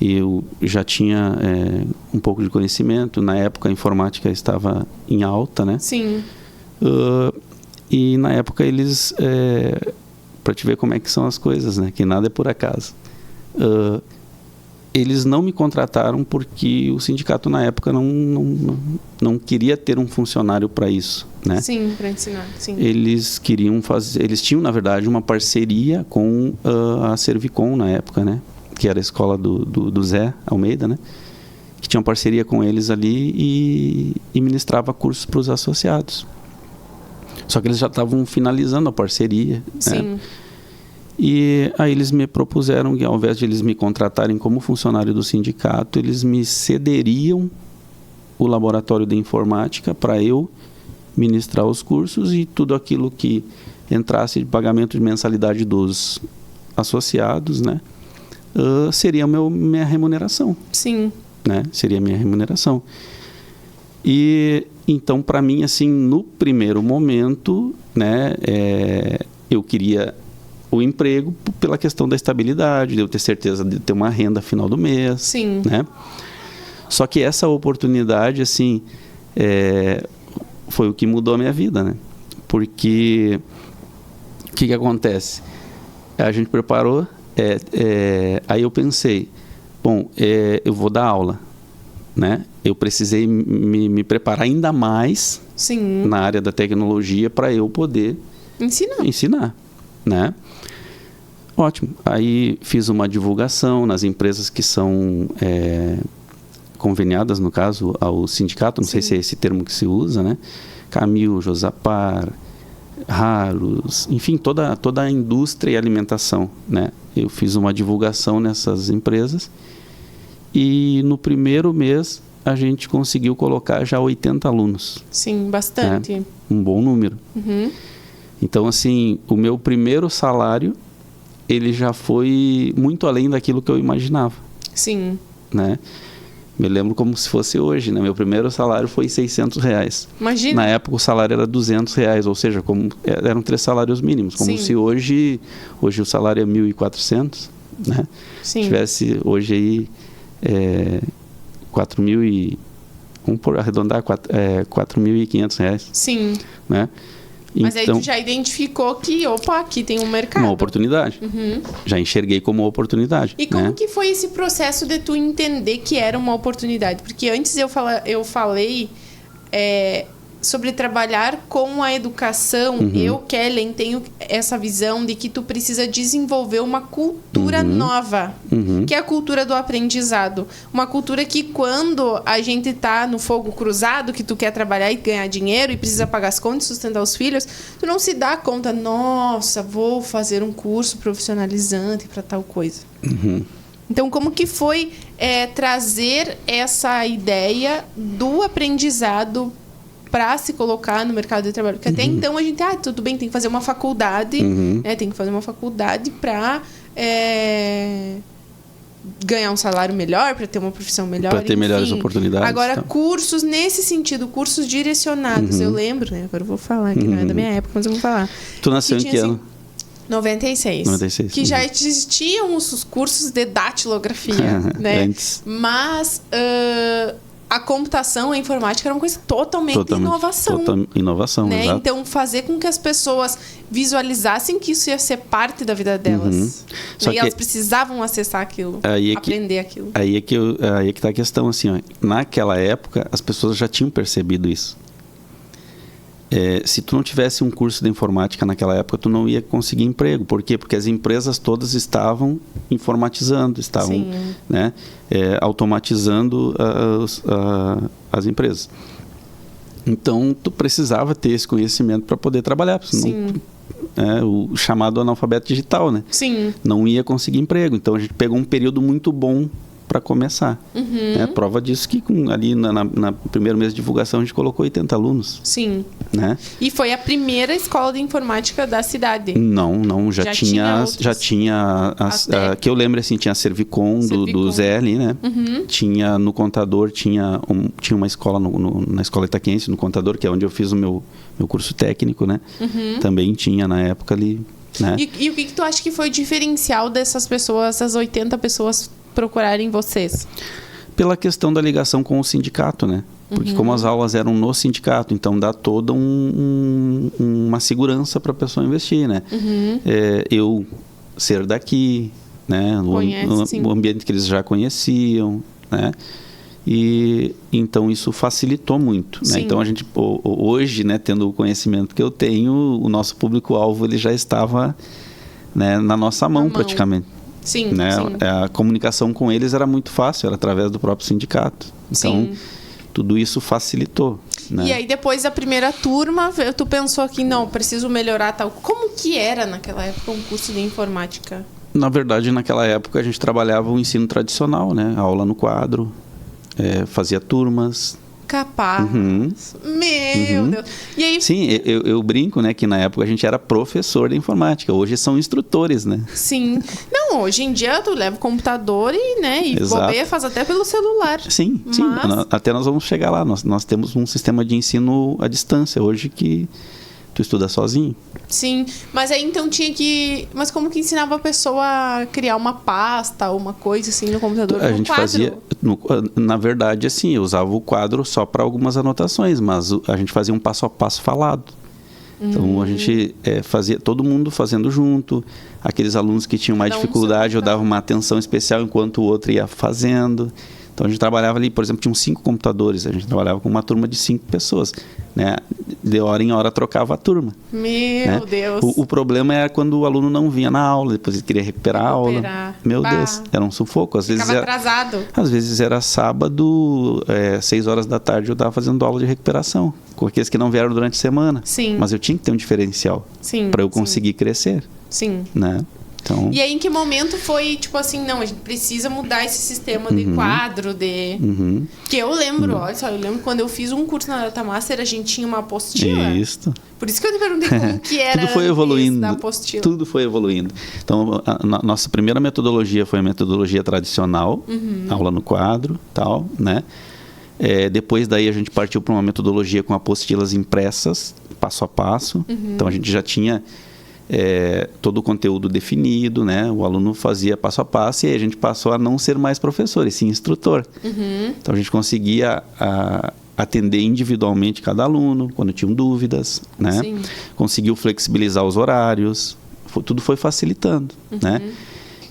E eu já tinha um pouco de conhecimento. Na época a informática estava em alta, né? Sim. E na época eles... para te ver como é que são as coisas, né? Que nada é por acaso. Eles não me contrataram porque o sindicato na época não queria ter um funcionário para isso, né? Sim, para ensinar, sim. Eles tinham, na verdade, uma parceria com a Servicom na época, né? Que era a escola do Zé Almeida, né? que tinha uma parceria com eles ali e ministrava cursos para os associados. Só que eles já estavam finalizando a parceria. Sim. Né? E aí eles me propuseram que, ao invés de eles me contratarem como funcionário do sindicato, eles me cederiam o laboratório de informática para eu ministrar os cursos, e tudo aquilo que entrasse de pagamento de mensalidade dos associados, né, seria minha remuneração. Sim. Né? Seria minha remuneração. E então, para mim, assim, no primeiro momento, né, eu queria o emprego pela questão da estabilidade, de eu ter certeza de ter uma renda final do mês. Sim. Né? Só que essa oportunidade, assim, foi o que mudou a minha vida, né? Porque o que acontece? A gente preparou, aí eu pensei, bom, eu vou dar aula, né? Eu precisei me preparar ainda mais. Sim. Na área da tecnologia para eu poder ensinar, né? Ótimo. Aí fiz uma divulgação nas empresas que são conveniadas, no caso, ao sindicato, não sei se é esse termo que se usa, né? Camil, Josapar, Raros, enfim, toda a indústria e alimentação, né? Eu fiz uma divulgação nessas empresas e no primeiro mês a gente conseguiu colocar já 80 alunos. Sim, bastante. Né? Um bom número. Uhum. Então, assim, o meu primeiro salário, ele já foi muito além daquilo que eu imaginava. Sim. Né? Me lembro como se fosse hoje, né? Meu primeiro salário foi R$600. Imagina. Na época o salário era R$200, ou seja, eram 3 salários mínimos. Como se hoje o salário é 1.400, né? Sim. Tivesse hoje aí 4.000 e... Vamos arredondar, R$4.500. Sim. Né? Mas então, aí tu já identificou que, opa, aqui tem um mercado. Uma oportunidade. Uhum. Já enxerguei como uma oportunidade. E como né? que foi esse processo de tu entender que era uma oportunidade? Porque antes eu falei sobre trabalhar com a educação. Uhum. Eu, Kellen, tenho essa visão de que tu precisa desenvolver uma cultura nova, que é a cultura do aprendizado. Uma cultura que quando a gente tá no fogo cruzado, que tu quer trabalhar e ganhar dinheiro e precisa pagar as contas e sustentar os filhos, tu não se dá conta, nossa, vou fazer um curso profissionalizante para tal coisa. Uhum. Então, como que foi trazer essa ideia do aprendizado para se colocar no mercado de trabalho? Porque até então a gente, tudo bem, tem que fazer uma faculdade, né? Tem que fazer uma faculdade para ganhar um salário melhor, para ter uma profissão melhor. Para ter melhores oportunidades. Agora, então. Cursos nesse sentido, cursos direcionados. Eu lembro, né? Agora eu vou falar, que não é da minha época, mas eu vou falar. Tu nasceu em que ano? 96. 96. Que já existiam os cursos de datilografia, né? Antes. Mas a computação, a informática era uma coisa totalmente inovação. Inovação, né? exato. Então, fazer com que as pessoas visualizassem que isso ia ser parte da vida delas. Só E que elas precisavam acessar aquilo, aprender aquilo. Aí é que está a questão, assim, ó. Naquela época, as pessoas já tinham percebido isso. Se tu não tivesse um curso de informática naquela época, tu não ia conseguir emprego. Por quê? Porque as empresas todas estavam informatizando, estavam, né, automatizando as empresas. Então, tu precisava ter esse conhecimento para poder trabalhar. Senão, o chamado analfabeto digital, né? Sim. Não ia conseguir emprego. Então, a gente pegou um período muito bom para começar. Prova disso que ali na primeiro mês de divulgação a gente colocou 80 alunos. Sim. Né? E foi a primeira escola de informática da cidade. Não, já tinha que eu lembro assim, tinha a Servicom do Zé ali, né? Tinha no Contador, tinha uma escola na Escola Itaquense, no Contador, que é onde eu fiz o meu curso técnico, né? Também tinha na época ali, né? E o que tu acha que foi o diferencial dessas pessoas, essas 80 pessoas procurarem vocês? Pela questão da ligação com o sindicato, né? Porque como as aulas eram no sindicato, então dá toda uma segurança para a pessoa investir, né? Eu ser daqui, né? O ambiente que eles já conheciam, né? E então isso facilitou muito, né? Então a gente hoje, né, tendo o conhecimento que eu tenho, o nosso público-alvo ele já estava, né, na nossa mão praticamente. Sim, né? sim. A comunicação com eles era muito fácil, era através do próprio sindicato. Então, Sim. tudo isso facilitou. Né? E aí, depois da primeira turma, tu pensou que, não, preciso melhorar tal. Como que era naquela época um curso de informática? Na verdade, naquela época, a gente trabalhava o ensino tradicional, né? Aula no quadro, fazia turmas. Capaz. Uhum. Meu Deus. E aí... Sim, eu brinco, né, que na época a gente era professor de informática. Hoje são instrutores, né? Sim. Não, hoje em dia tu leva o computador e, né, e Exato. bobeia, faz até pelo celular. Sim, sim. Mas- Até nós vamos chegar lá. Nós temos um sistema de ensino à distância hoje que tu estuda sozinho. Sim, mas aí então tinha que... Mas como que ensinava a pessoa a criar uma pasta ou uma coisa assim no computador? A No gente quadro? fazia, na verdade, assim, eu usava o quadro só para algumas anotações, mas a gente fazia um passo a passo falado. Então a gente fazia, todo mundo fazendo junto. Aqueles alunos que tinham mais Cada um dificuldade, eu seu dava uma atenção especial enquanto o outro ia fazendo. Então a gente trabalhava ali, por exemplo, tinham 5 computadores, a gente trabalhava com uma turma de 5 pessoas, né? De hora em hora trocava a turma. Meu Né? Deus. O problema era quando o aluno não vinha na aula, depois ele queria recuperar a aula. Meu Bah. Deus, era um sufoco. Ficava atrasado. Às vezes era sábado, 6 horas da tarde, eu estava fazendo aula de recuperação, com aqueles que não vieram durante a semana. Sim. Mas eu tinha que ter um diferencial Sim. para eu sim, conseguir crescer, Sim. né? Então, E aí, em que momento foi, tipo assim, não, a gente precisa mudar esse sistema de quadro, de... uhum, Que eu lembro, olha só, eu lembro quando eu fiz um curso na Datamaster, a gente tinha uma apostila. isso. Por isso que eu te perguntei como que era Tudo foi antes evoluindo. da apostila. Tudo foi evoluindo. Então, nossa primeira metodologia foi a metodologia tradicional, aula no quadro, tal, né? Depois daí a gente partiu para uma metodologia com apostilas impressas, passo a passo. Então a gente já tinha todo o conteúdo definido, né? O aluno fazia passo a passo e aí a gente passou a não ser mais professor, e sim instrutor. Então a gente conseguia atender individualmente cada aluno quando tinham dúvidas, né? Sim. Conseguiu flexibilizar os horários, tudo foi facilitando, né?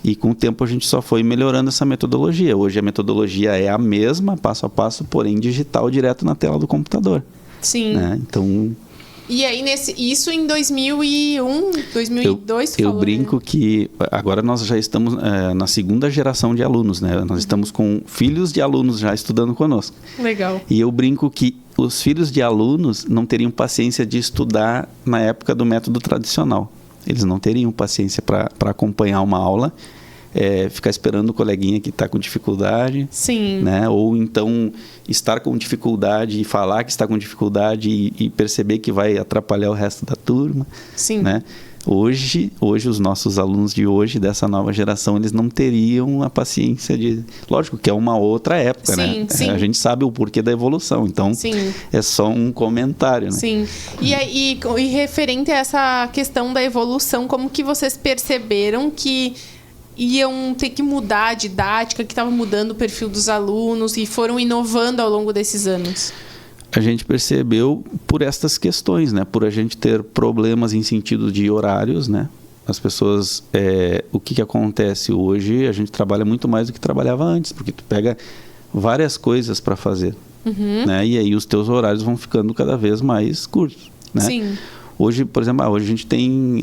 E com o tempo a gente só foi melhorando essa metodologia. Hoje a metodologia é a mesma, passo a passo, porém digital, direto na tela do computador. Sim. Né? Então, E aí, isso em 2001, 2002, tu eu falou, brinco né? que agora nós já estamos na segunda geração de alunos, né? Nós estamos com filhos de alunos já estudando conosco. Legal. E eu brinco que os filhos de alunos não teriam paciência de estudar na época do método tradicional. Eles não teriam paciência para acompanhar uma aula, ficar esperando o coleguinha que está com dificuldade, Sim. né? Ou então estar com dificuldade e falar que está com dificuldade e perceber que vai atrapalhar o resto da turma. Sim. Né? Hoje os nossos alunos de hoje, dessa nova geração, eles não teriam a paciência de... Lógico que é uma outra época, Sim, né? sim. A gente sabe o porquê da evolução, então Sim. é só um comentário, né? Sim. E aí, e referente a essa questão da evolução, como que vocês perceberam que iam ter que mudar a didática, que estava mudando o perfil dos alunos e foram inovando ao longo desses anos? A gente percebeu por estas questões, né? Por a gente ter problemas em sentido de horários, né? As pessoas, o que acontece hoje, a gente trabalha muito mais do que trabalhava antes, porque tu pega várias coisas para fazer, né? E aí os teus horários vão ficando cada vez mais curtos, né? Sim. Hoje, por exemplo, hoje a gente tem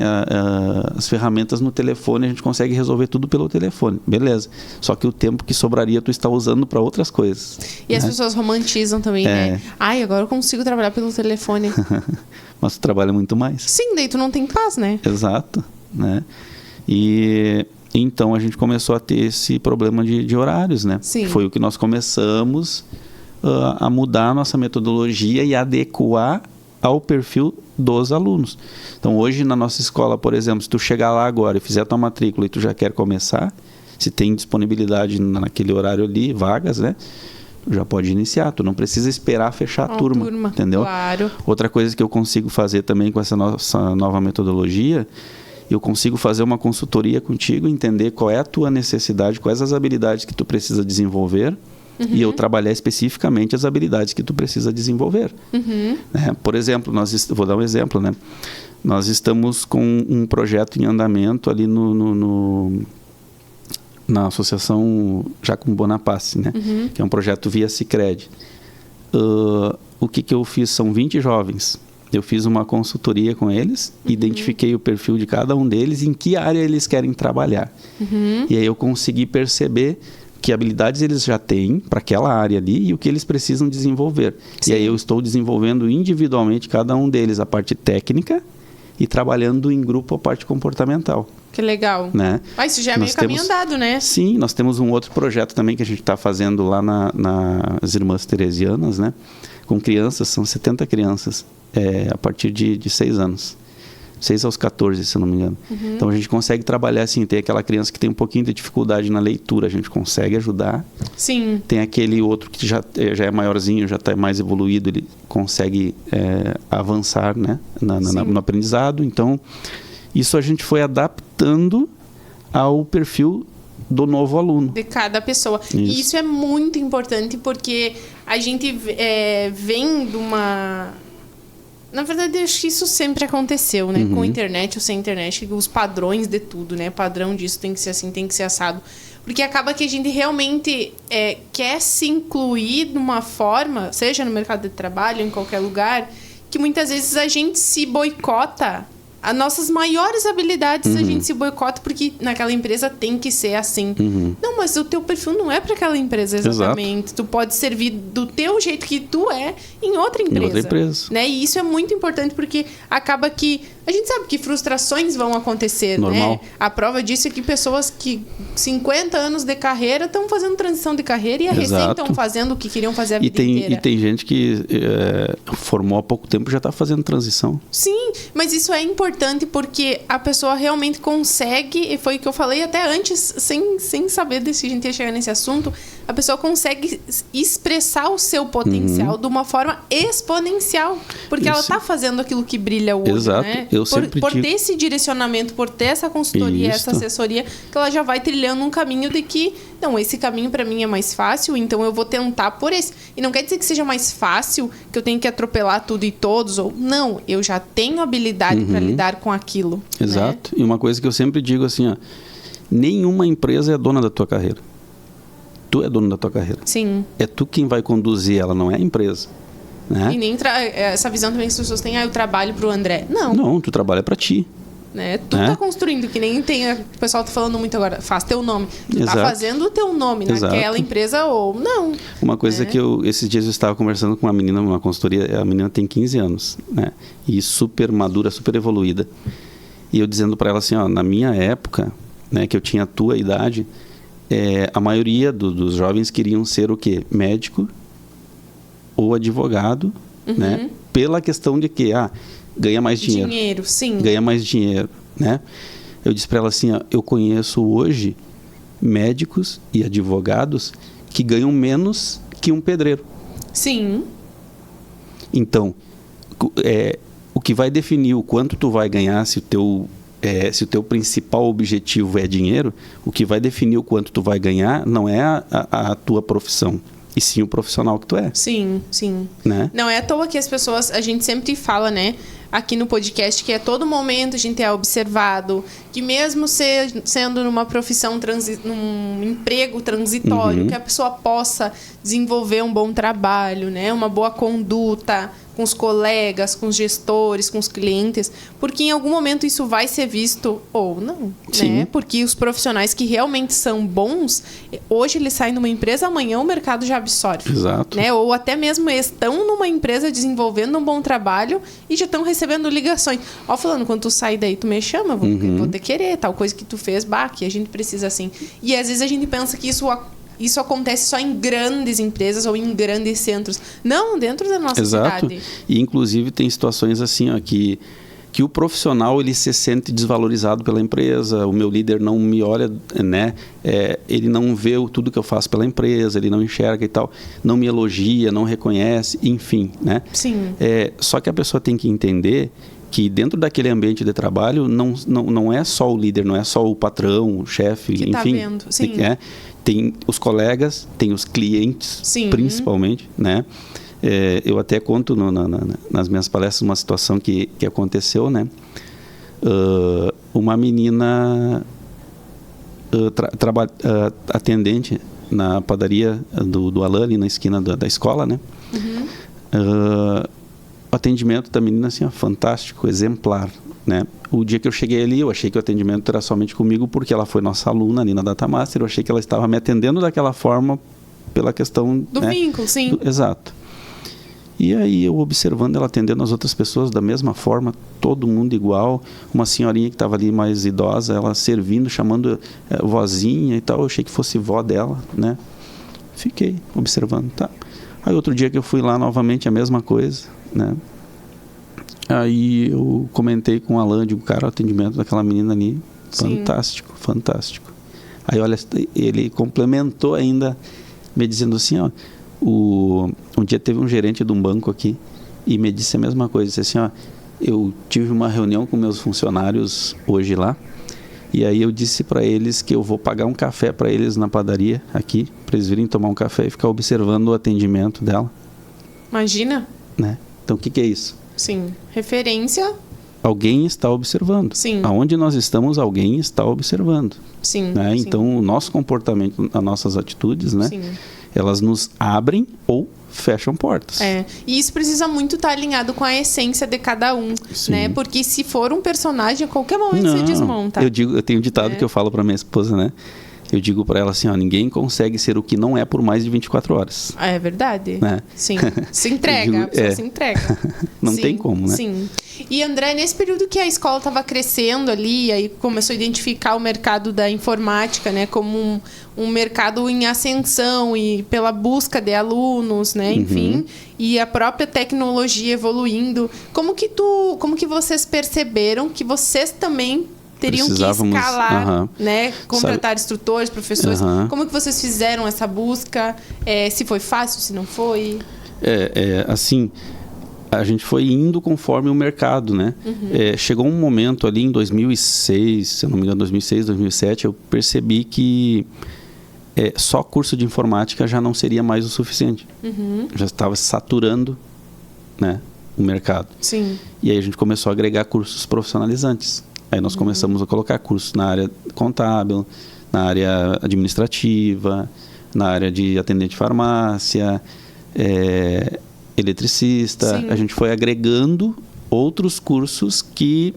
as ferramentas no telefone, a gente consegue resolver tudo pelo telefone, beleza. Só que o tempo que sobraria tu está usando para outras coisas. E né? as pessoas romantizam também, né? Ai, agora eu consigo trabalhar pelo telefone. Mas tu trabalha muito mais. Sim, daí tu não tem paz, né? Exato, né? E então a gente começou a ter esse problema de horários, né? Sim. Foi o que nós começamos a mudar a nossa metodologia e adequar ao perfil dos alunos. Então hoje na nossa escola, por exemplo, se tu chegar lá agora e fizer a tua matrícula e tu já quer começar, se tem disponibilidade naquele horário ali, vagas, né? Tu já pode iniciar, tu não precisa esperar fechar a turma, entendeu? Claro. Outra coisa que eu consigo fazer também com essa nossa nova metodologia, eu consigo fazer uma consultoria contigo, entender qual é a tua necessidade, quais as habilidades que tu precisa desenvolver, e eu trabalhar especificamente as habilidades que tu precisa desenvolver. Né? Por exemplo, vou dar um exemplo, né? Nós estamos com um projeto em andamento ali na Associação Jacomo Bonaparte, né? Que é um projeto via Sicredi. O que eu fiz? São 20 jovens Eu fiz uma consultoria com eles, identifiquei o perfil de cada um deles, em que área eles querem trabalhar. E aí eu consegui perceber que habilidades eles já têm para aquela área ali e o que eles precisam desenvolver. Sim. E aí eu estou desenvolvendo individualmente cada um deles a parte técnica e trabalhando em grupo a parte comportamental. Que legal. Né? Isso já é meio caminho andado, né? Sim, nós temos um outro projeto também que a gente está fazendo lá nas Irmãs Teresianas, né? Com crianças, são 70 crianças, a partir de 6 anos. 6 aos 14, se eu não me engano. Então, a gente consegue trabalhar assim, tem aquela criança que tem um pouquinho de dificuldade na leitura, a gente consegue ajudar. Sim. Tem aquele outro que já é maiorzinho, já está mais evoluído, ele consegue avançar, né? No aprendizado. Então, isso a gente foi adaptando ao perfil do novo aluno. De cada pessoa. Isso. E isso é muito importante porque a gente vem de uma... Na verdade, acho que isso sempre aconteceu, né? Com internet ou sem internet, os padrões de tudo, né? Padrão disso tem que ser assim, tem que ser assado. Porque acaba que a gente realmente quer se incluir de uma forma, seja no mercado de trabalho, em qualquer lugar, que muitas vezes a gente se boicota. As nossas maiores habilidades a gente se boicota porque naquela empresa tem que ser assim. Não, mas o teu perfil não é para aquela empresa exatamente. Exato. Tu pode servir do teu jeito que tu é em outra empresa. Em outra empresa. Né? E isso é muito importante porque acaba que... A gente sabe que frustrações vão acontecer, normal. Né? A prova disso é que pessoas que 50 anos de carreira estão fazendo transição de carreira e recém estão fazendo o que queriam fazer a vida inteira. E tem gente que formou há pouco tempo e já está fazendo transição. Sim, mas isso é importante porque a pessoa realmente consegue, e foi o que eu falei até antes, sem saber se a gente ia chegar nesse assunto, a pessoa consegue expressar o seu potencial de uma forma exponencial, porque ela está fazendo aquilo que brilha o olho, né? Por ter esse direcionamento, por ter essa consultoria, essa assessoria, que ela já vai trilhando um caminho de que, não, esse caminho para mim é mais fácil, então eu vou tentar por esse. E não quer dizer que seja mais fácil, que eu tenho que atropelar tudo e todos, ou não, eu já tenho habilidade para lidar com aquilo. Exato. Né? E uma coisa que eu sempre digo assim, ó, nenhuma empresa é dona da tua carreira. Tu é dono da tua carreira. Sim. É tu quem vai conduzir ela, não é a empresa. Né? E nem essa visão também que as pessoas têm, eu trabalho pro André. Não, tu trabalha para ti. Né? Tu tá construindo, que nem tem... O pessoal tá falando muito agora, faz teu nome. Tu tá fazendo o teu nome naquela empresa ou não. Uma coisa que esses dias eu estava conversando com uma menina numa consultoria, a menina tem 15 anos, né? E super madura, super evoluída. E eu dizendo para ela assim, ó, na minha época, né, que eu tinha a tua idade, a maioria dos jovens queriam ser o quê? Médico ou advogado, né? Pela questão de que, ganha mais dinheiro. Dinheiro, sim. Ganha mais dinheiro, né? Eu disse para ela assim, ó, eu conheço hoje médicos e advogados que ganham menos que um pedreiro. Sim. Então, o que vai definir o quanto tu vai ganhar se o teu principal objetivo é dinheiro, o que vai definir o quanto tu vai ganhar não é a tua profissão, e sim o profissional que tu é. Sim, sim. Né? Não é à toa que as pessoas, a gente sempre fala, né, aqui no podcast, que a todo momento a gente é observado, que mesmo sendo numa profissão, num emprego transitório, que a pessoa possa desenvolver um bom trabalho, né, uma boa conduta com os colegas, com os gestores, com os clientes, porque em algum momento isso vai ser visto ou não, né? Porque os profissionais que realmente são bons, hoje eles saem de uma empresa, amanhã o mercado já absorve. Exato. Né? Ou até mesmo estão numa empresa desenvolvendo um bom trabalho e já estão recebendo ligações. Ó, falando, quando tu sair daí, tu me chama, vou te querer, tal coisa que tu fez, que a gente precisa assim. E às vezes a gente pensa que isso acontece só em grandes empresas ou em grandes centros. Não, dentro da nossa cidade. E, inclusive, tem situações assim, ó, que o profissional ele se sente desvalorizado pela empresa, o meu líder não me olha, né? Ele não vê tudo que eu faço pela empresa, ele não enxerga e tal, não me elogia, não reconhece, enfim, né? Sim. Só que a pessoa tem que entender que dentro daquele ambiente de trabalho não é só o líder, não é só o patrão, o chefe, que enfim. Tá vendo. Sim. Tem os colegas, tem os clientes, principalmente, né? Eu até conto nas minhas palestras uma situação que aconteceu, né? Uma menina atendente na padaria do Alain, ali na esquina da escola, né? atendimento da menina, assim, ó, fantástico, exemplar, né? O dia que eu cheguei ali, eu achei que o atendimento era somente comigo, porque ela foi nossa aluna ali na Datamaster, eu achei que ela estava me atendendo daquela forma pela questão... Do vínculo, sim. Exato. E aí eu observando ela atendendo as outras pessoas da mesma forma, todo mundo igual, uma senhorinha que estava ali mais idosa, ela servindo, chamando vozinha e tal, eu achei que fosse vó dela, né? Fiquei observando, tá. Aí outro dia que eu fui lá novamente, a mesma coisa, né? Aí eu comentei com o Alan, digo, cara, o atendimento daquela menina ali, fantástico, fantástico. Aí olha, ele complementou ainda, me dizendo assim, ó, um dia teve um gerente de um banco aqui e me disse a mesma coisa, disse assim, ó, eu tive uma reunião com meus funcionários hoje lá, e aí eu disse para eles que eu vou pagar um café para eles na padaria aqui, para eles virem tomar um café e ficar observando o atendimento dela. Imagina? Né? Então o que é isso? Sim, referência. Alguém está observando. Sim. Aonde nós estamos, alguém está observando. Sim. Né? Sim. Então o nosso comportamento, as nossas atitudes, né? Sim. Elas nos abrem ou fecham portas. E isso precisa muito estar alinhado com a essência de cada um, Sim. né? Porque se for um personagem, a qualquer momento você desmonta. Eu tenho um ditado que eu falo para minha esposa, né? Eu digo para ela assim, ó, ninguém consegue ser o que não é por mais de 24 horas. É verdade. Né? Sim. Se entrega, a pessoa se entrega. Não Sim, tem como, né? Sim. E André, nesse período que a escola estava crescendo ali, aí começou a identificar o mercado da informática, né, como um mercado em ascensão e pela busca de alunos, né, enfim, e a própria tecnologia evoluindo. Como que vocês perceberam que vocês também teriam que escalar, né? Contratar instrutores, professores. Como que vocês fizeram essa busca? Se foi fácil, se não foi? Assim, a gente foi indo conforme o mercado, né? Chegou um momento ali em 2006, se eu não me engano, 2006, 2007, eu percebi que só curso de informática já não seria mais o suficiente. Já estava saturando, né, o mercado. Sim. E aí a gente começou a agregar cursos profissionalizantes. Aí nós começamos a colocar cursos na área contábil, na área administrativa, na área de atendente de farmácia, eletricista. Sim. A gente foi agregando outros cursos que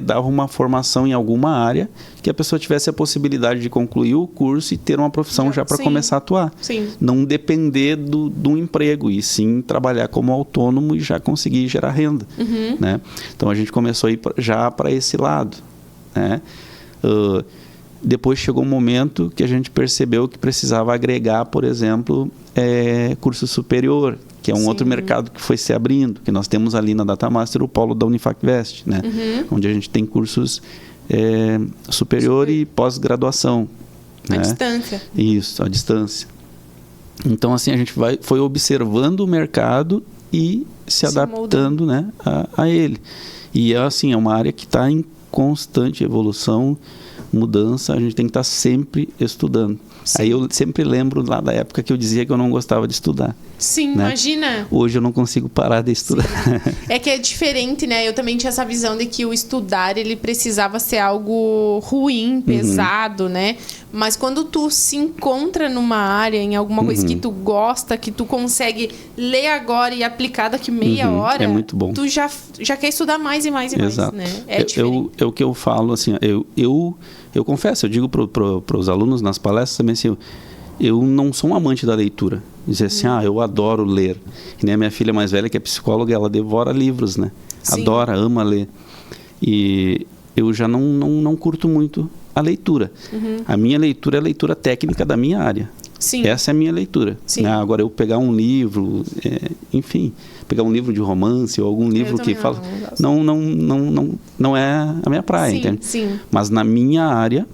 davam uma formação em alguma área que a pessoa tivesse a possibilidade de concluir o curso e ter uma profissão já para começar a atuar. Sim. Não depender do emprego, e sim trabalhar como autônomo e já conseguir gerar renda. Né? Então a gente começou a ir já para esse lado. Né? Depois chegou um momento que a gente percebeu que precisava agregar, por exemplo, curso superior, que é um outro mercado que foi se abrindo, que nós temos ali na Datamaster o polo da Unifacvest, né? Onde a gente tem cursos superior e pós-graduação. À né? distância. Isso, à distância. Então, assim, a gente foi observando o mercado e se adaptando, né, a ele. E, assim, é uma área que está em constante evolução, mudança, a gente tem que estar sempre estudando. Sim. Aí eu sempre lembro lá da época que eu dizia que eu não gostava de estudar. Sim, né? Imagina. Hoje eu não consigo parar de estudar. É que é diferente, né? Eu também tinha essa visão de que o estudar, ele precisava ser algo ruim, pesado, né? Mas quando tu se encontra numa área, em alguma coisa que tu gosta, que tu consegue ler agora e aplicar daqui meia hora... É muito bom. Tu já quer estudar mais e mais e Exato. mais, né? É diferente. O que eu falo, assim, eu confesso, eu digo para os alunos nas palestras também assim, eu não sou um amante da leitura. Dizer assim, eu adoro ler. Que nem a minha filha mais velha, que é psicóloga, ela devora livros, né? Sim. Adora, ama ler. E eu já não curto muito a leitura. A minha leitura é a leitura técnica da minha área. Sim. Essa é a minha leitura. Né? Agora, eu pegar um livro, enfim, pegar um livro de romance ou algum livro que fala... Não é a minha praia, entende? Sim. Mas na minha área,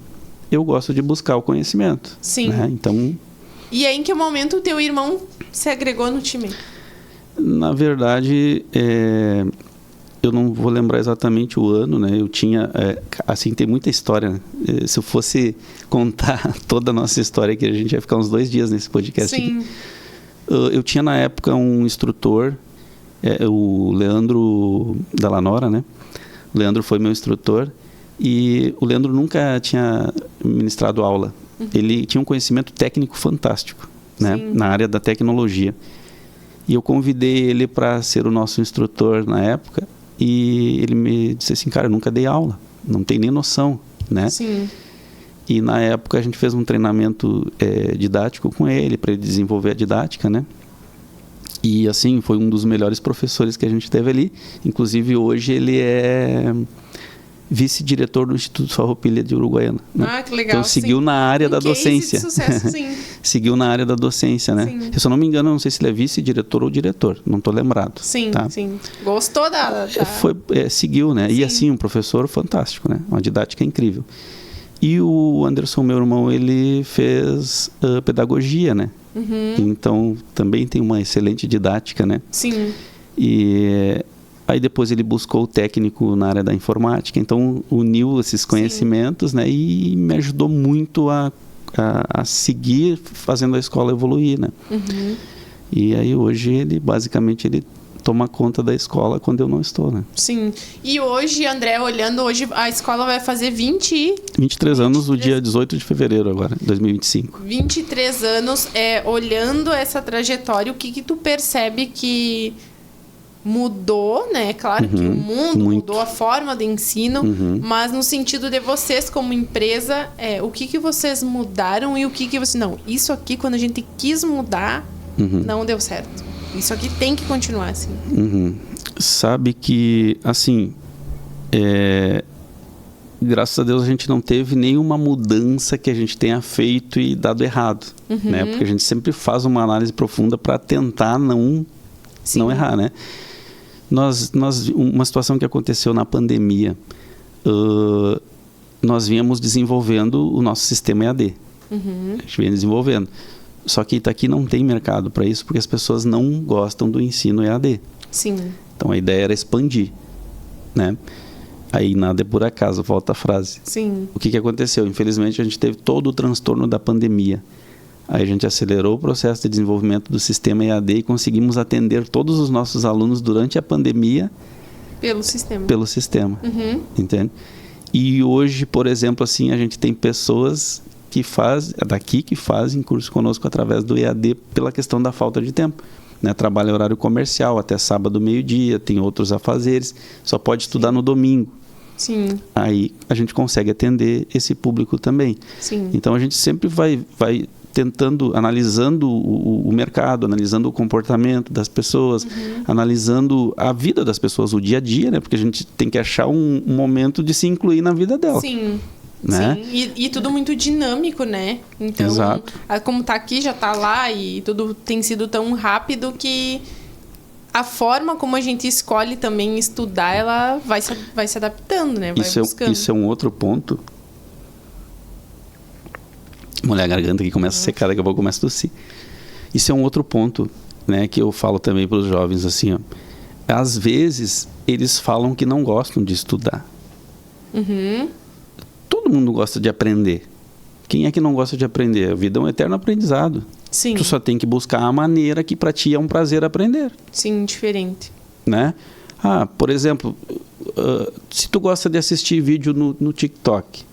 eu gosto de buscar o conhecimento. Sim. Né? Então... E aí, em que momento o teu irmão se agregou no time? Na verdade, eu não vou lembrar exatamente o ano, né? Eu tinha... assim, tem muita história, né? Se eu fosse contar toda a nossa história aqui, a gente ia ficar uns 2 dias nesse podcast. Sim. Aqui. Eu tinha, na época, um instrutor, o Leandro Dallanora, né? O Leandro foi meu instrutor e o Leandro nunca tinha ministrado aula. Ele tinha um conhecimento técnico fantástico, né? Na área da tecnologia. E eu convidei ele para ser o nosso instrutor na época, e ele me disse assim, cara, eu nunca dei aula, não tem nem noção, né? Sim. E na época a gente fez um treinamento didático com ele, para ele desenvolver a didática, né? E assim, foi um dos melhores professores que a gente teve ali. Inclusive hoje ele é vice-diretor do Instituto Farroupilha de Uruguaiana, né? Ah, que legal. Então seguiu na área da docência. De sucesso, sim. Seguiu na área da docência, né? Sim. Se eu não me engano, eu não sei se ele é vice-diretor ou diretor, não estou lembrado. Sim, tá? sim. Gostou da... Seguiu, né? Sim. E assim, um professor fantástico, né? Uma didática incrível. E o Anderson, meu irmão, ele fez pedagogia, né? Uhum. Então, também tem uma excelente didática, né? Sim. E aí depois ele buscou o técnico na área da informática, então uniu esses conhecimentos, né? E me ajudou muito a seguir fazendo a escola evoluir, né? Uhum. E aí hoje ele, basicamente, ele toma conta da escola quando eu não estou, né? Sim. E hoje, André, olhando, hoje a escola vai fazer 23 anos, o dia 18 de fevereiro agora, 2025. 23 anos, olhando essa trajetória, o que tu percebe que mudou, né? Claro que o mundo mudou, a forma de ensino, mas no sentido de vocês como empresa, o que vocês mudaram e o que você... Não, isso aqui, quando a gente quis mudar, não deu certo. Isso aqui tem que continuar assim. Sabe que, assim, graças a Deus a gente não teve nenhuma mudança que a gente tenha feito e dado errado, né? Porque a gente sempre faz uma análise profunda para tentar não errar, né? Uma situação que aconteceu na pandemia, nós vínhamos desenvolvendo o nosso sistema EAD. A gente vinha desenvolvendo. Só que Itaqui não tem mercado para isso, porque as pessoas não gostam do ensino EAD. Sim. Então a ideia era expandir, né? Aí nada é por acaso, volta a frase. Sim. O que aconteceu? Infelizmente a gente teve todo o transtorno da pandemia. Aí a gente acelerou o processo de desenvolvimento do sistema EAD e conseguimos atender todos os nossos alunos durante a pandemia pelo sistema. Entende? E hoje, por exemplo, assim, a gente tem pessoas que fazem curso conosco através do EAD pela questão da falta de tempo, né? Trabalha horário comercial até sábado, meio-dia, tem outros afazeres, só pode estudar no domingo. Sim. Aí a gente consegue atender esse público também. Sim. Então a gente sempre vai tentando, analisando o mercado, analisando o comportamento das pessoas, analisando a vida das pessoas, o dia a dia, né? Porque a gente tem que achar um momento de se incluir na vida dela. Sim. Né? Sim, e tudo muito dinâmico, né? Então, exato. Como tá aqui, já tá lá e tudo tem sido tão rápido que a forma como a gente escolhe também estudar, ela vai se adaptando, né? Vai buscando. Isso é um outro ponto. Molhar a garganta que começa a secar, daqui a pouco começa a tossir. Isso é um outro ponto, né? Que eu falo também para os jovens, assim, ó. Às vezes, eles falam que não gostam de estudar. Todo mundo gosta de aprender. Quem é que não gosta de aprender? A vida é um eterno aprendizado. Sim. Tu só tem que buscar a maneira que para ti é um prazer aprender. Sim, diferente. Né? Por exemplo, se tu gosta de assistir vídeo no TikTok,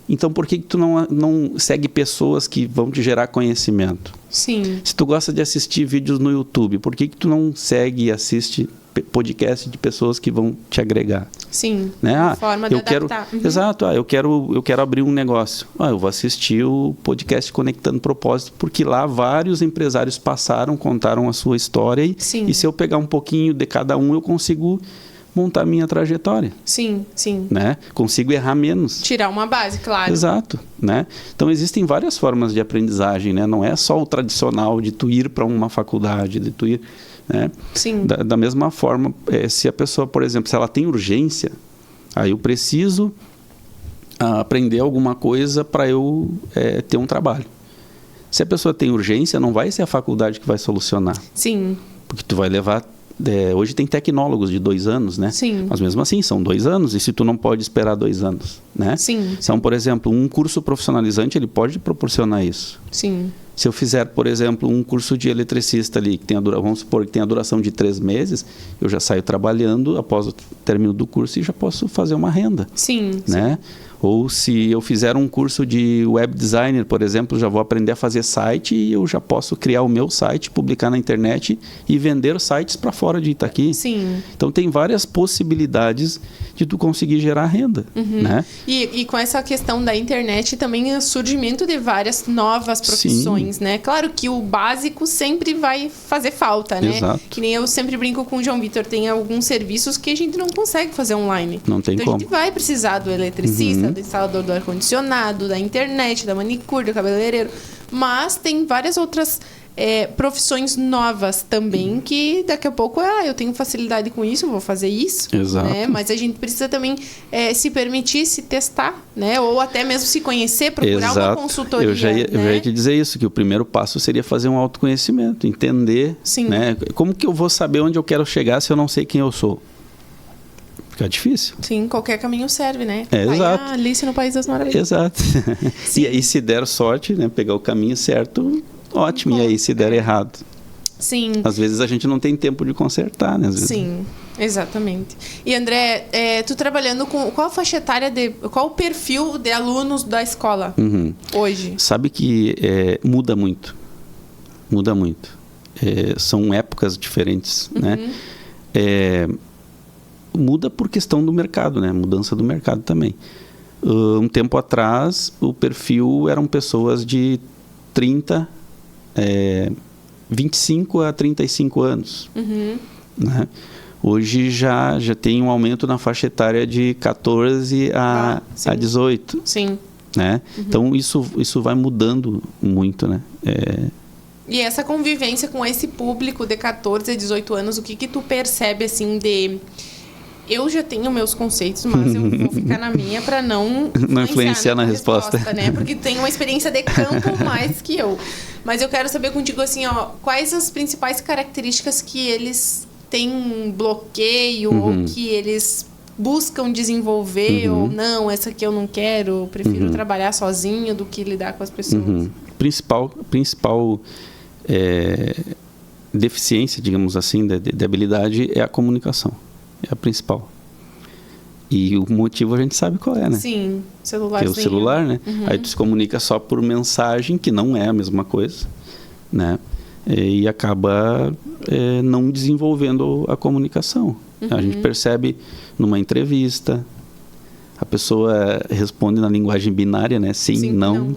então por que tu não segue pessoas que vão te gerar conhecimento? Sim. Se tu gosta de assistir vídeos no YouTube, por que tu não segue e assiste podcast de pessoas que vão te agregar? Sim. Né? Forma de adaptar. Exato. Eu quero abrir um negócio. Eu vou assistir o podcast Conectando Propósito, porque lá vários empresários passaram, contaram a sua história e se eu pegar um pouquinho de cada um, eu consigo montar a minha trajetória. Sim, sim. Né? Consigo errar menos. Tirar uma base, claro. Exato. Né? Então, existem várias formas de aprendizagem, né? Não é só o tradicional de tu ir para uma faculdade, de tu ir... Né? Sim. Da mesma forma, se a pessoa, por exemplo, se ela tem urgência, aí eu preciso aprender alguma coisa para eu ter um trabalho. Se a pessoa tem urgência, não vai ser a faculdade que vai solucionar. Sim. Porque tu vai levar... hoje tem tecnólogos de 2 anos, né? Sim. Mas mesmo assim, são 2 anos, e se tu não pode esperar 2 anos, né? Sim. Então, por exemplo, um curso profissionalizante, ele pode proporcionar isso. Sim. Se eu fizer, por exemplo, um curso de eletricista ali, que tem vamos supor que tem a duração de 3 meses, eu já saio trabalhando após o término do curso e já posso fazer uma renda. Sim. Né? Ou se eu fizer um curso de web designer, por exemplo, já vou aprender a fazer site e eu já posso criar o meu site, publicar na internet e vender sites para fora de Itaqui. Sim. Então tem várias possibilidades de tu conseguir gerar renda. Né? E com essa questão da internet também o surgimento de várias novas profissões, né? Claro que o básico sempre vai fazer falta, né? Exato. Que nem eu sempre brinco com o João Vitor, tem alguns serviços que a gente não consegue fazer online. Não tem então como. A gente vai precisar do eletricista, do instalador do ar-condicionado, da internet, da manicure, do cabeleireiro. Mas tem várias outras profissões novas também que daqui a pouco eu tenho facilidade com isso, vou fazer isso. Exato. Né? Mas a gente precisa também se permitir se testar, né? Ou até mesmo se conhecer, procurar uma consultoria. Eu já ia te dizer isso, que o primeiro passo seria fazer um autoconhecimento, entender. Sim. Né? Como que eu vou saber onde eu quero chegar se eu não sei quem eu sou? Fica difícil. Sim, qualquer caminho serve, né? Exato. Alice no País das Maravilhas. Exato. E aí, se der sorte, né, pegar o caminho certo, ótimo. E aí, se der errado? Sim. Às vezes a gente não tem tempo de consertar, né? Às vezes. Sim, exatamente. E André, tu trabalhando com qual faixa etária, qual o perfil de alunos da escola hoje? Sabe que muda muito. Muda muito. São épocas diferentes, né? Muda por questão do mercado, né? Mudança do mercado também. Um tempo atrás, o perfil eram pessoas de 25 a 35 anos. Né? Hoje já tem um aumento na faixa etária de 14 a 18. Sim. Né? Então, isso vai mudando muito, né? E essa convivência com esse público de 14 a 18 anos, o que tu percebe, assim, de... Eu já tenho meus conceitos, mas eu vou ficar na minha para não influenciar na resposta, né? Porque tem uma experiência de campo mais que eu. Mas eu quero saber contigo, assim, quais as principais características que eles têm bloqueio ou que eles buscam desenvolver ou não, essa aqui eu não quero, prefiro trabalhar sozinho do que lidar com as pessoas. Principal deficiência, digamos assim, de habilidade é a comunicação. É a principal. E o motivo a gente sabe qual é, né? Sim, celular. Que é o celular, né? Aí tu se comunica só por mensagem, que não é a mesma coisa, né? E acaba não desenvolvendo a comunicação. A gente percebe numa entrevista, a pessoa responde na linguagem binária, né? Sim, não.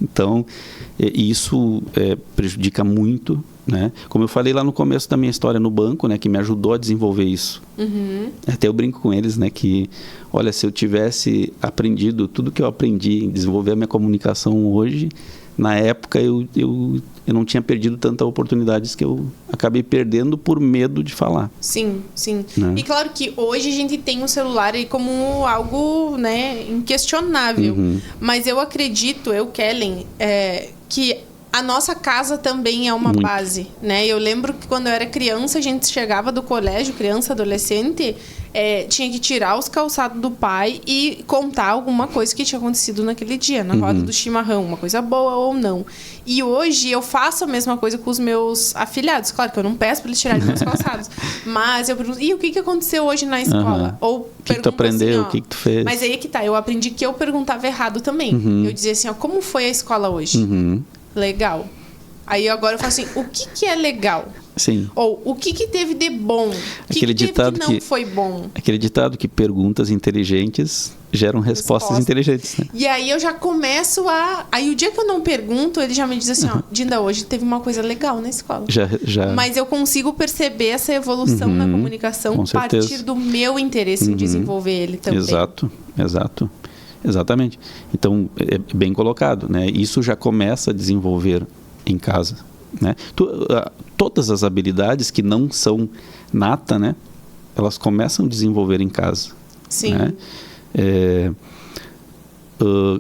Então, isso prejudica muito, né? Como eu falei lá no começo da minha história no banco, né? Que me ajudou a desenvolver isso. Até eu brinco com eles, né? Que, olha, se eu tivesse aprendido tudo que eu aprendi em desenvolver a minha comunicação hoje, na época eu não tinha perdido tantas oportunidades que eu acabei perdendo por medo de falar. Sim, sim. Né? E claro que hoje a gente tem o celular aí como algo, né, inquestionável. Mas eu acredito, Kellen, que a nossa casa também é uma base, né? Eu lembro que quando eu era criança, a gente chegava do colégio, criança, adolescente, tinha que tirar os calçados do pai e contar alguma coisa que tinha acontecido naquele dia, na roda do chimarrão, uma coisa boa ou não. E hoje eu faço a mesma coisa com os meus afilhados. Claro que eu não peço para eles tirarem meus calçados, mas eu pergunto, e o que aconteceu hoje na escola? Ou o que tu aprendeu, assim, o que tu fez? Mas aí que tá, eu aprendi que eu perguntava errado também. Eu dizia assim, como foi a escola hoje? Legal. Aí agora eu falo assim, o que é legal? Sim. Ou o que teve de bom? O que ditado teve que não foi bom? Aquele ditado que perguntas inteligentes geram respostas inteligentes, né? E aí eu já começo Aí o dia que eu não pergunto, ele já me diz assim, Dinda, hoje teve uma coisa legal na escola. Já. Mas eu consigo perceber essa evolução na comunicação a partir do meu interesse em desenvolver ele também. Exato. Exatamente. Então, é bem colocado, né? Isso já começa a desenvolver em casa, né? Todas as habilidades que não são nata, né? Elas começam a desenvolver em casa. Sim. Né?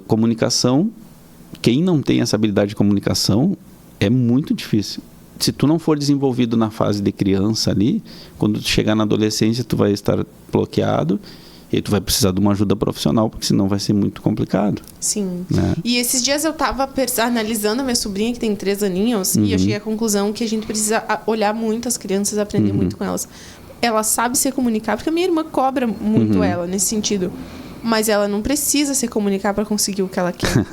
Comunicação, quem não tem essa habilidade de comunicação, é muito difícil. Se tu não for desenvolvido na fase de criança ali, quando tu chegar na adolescência, tu vai estar bloqueado E aí tu vai precisar de uma ajuda profissional, porque senão vai ser muito complicado. Sim. Né? E esses dias eu tava analisando a minha sobrinha, que tem 3 aninhos, e eu cheguei à conclusão que a gente precisa olhar muito as crianças, aprender muito com elas. Ela sabe se comunicar, porque a minha irmã cobra muito ela nesse sentido. Mas ela não precisa se comunicar para conseguir o que ela quer.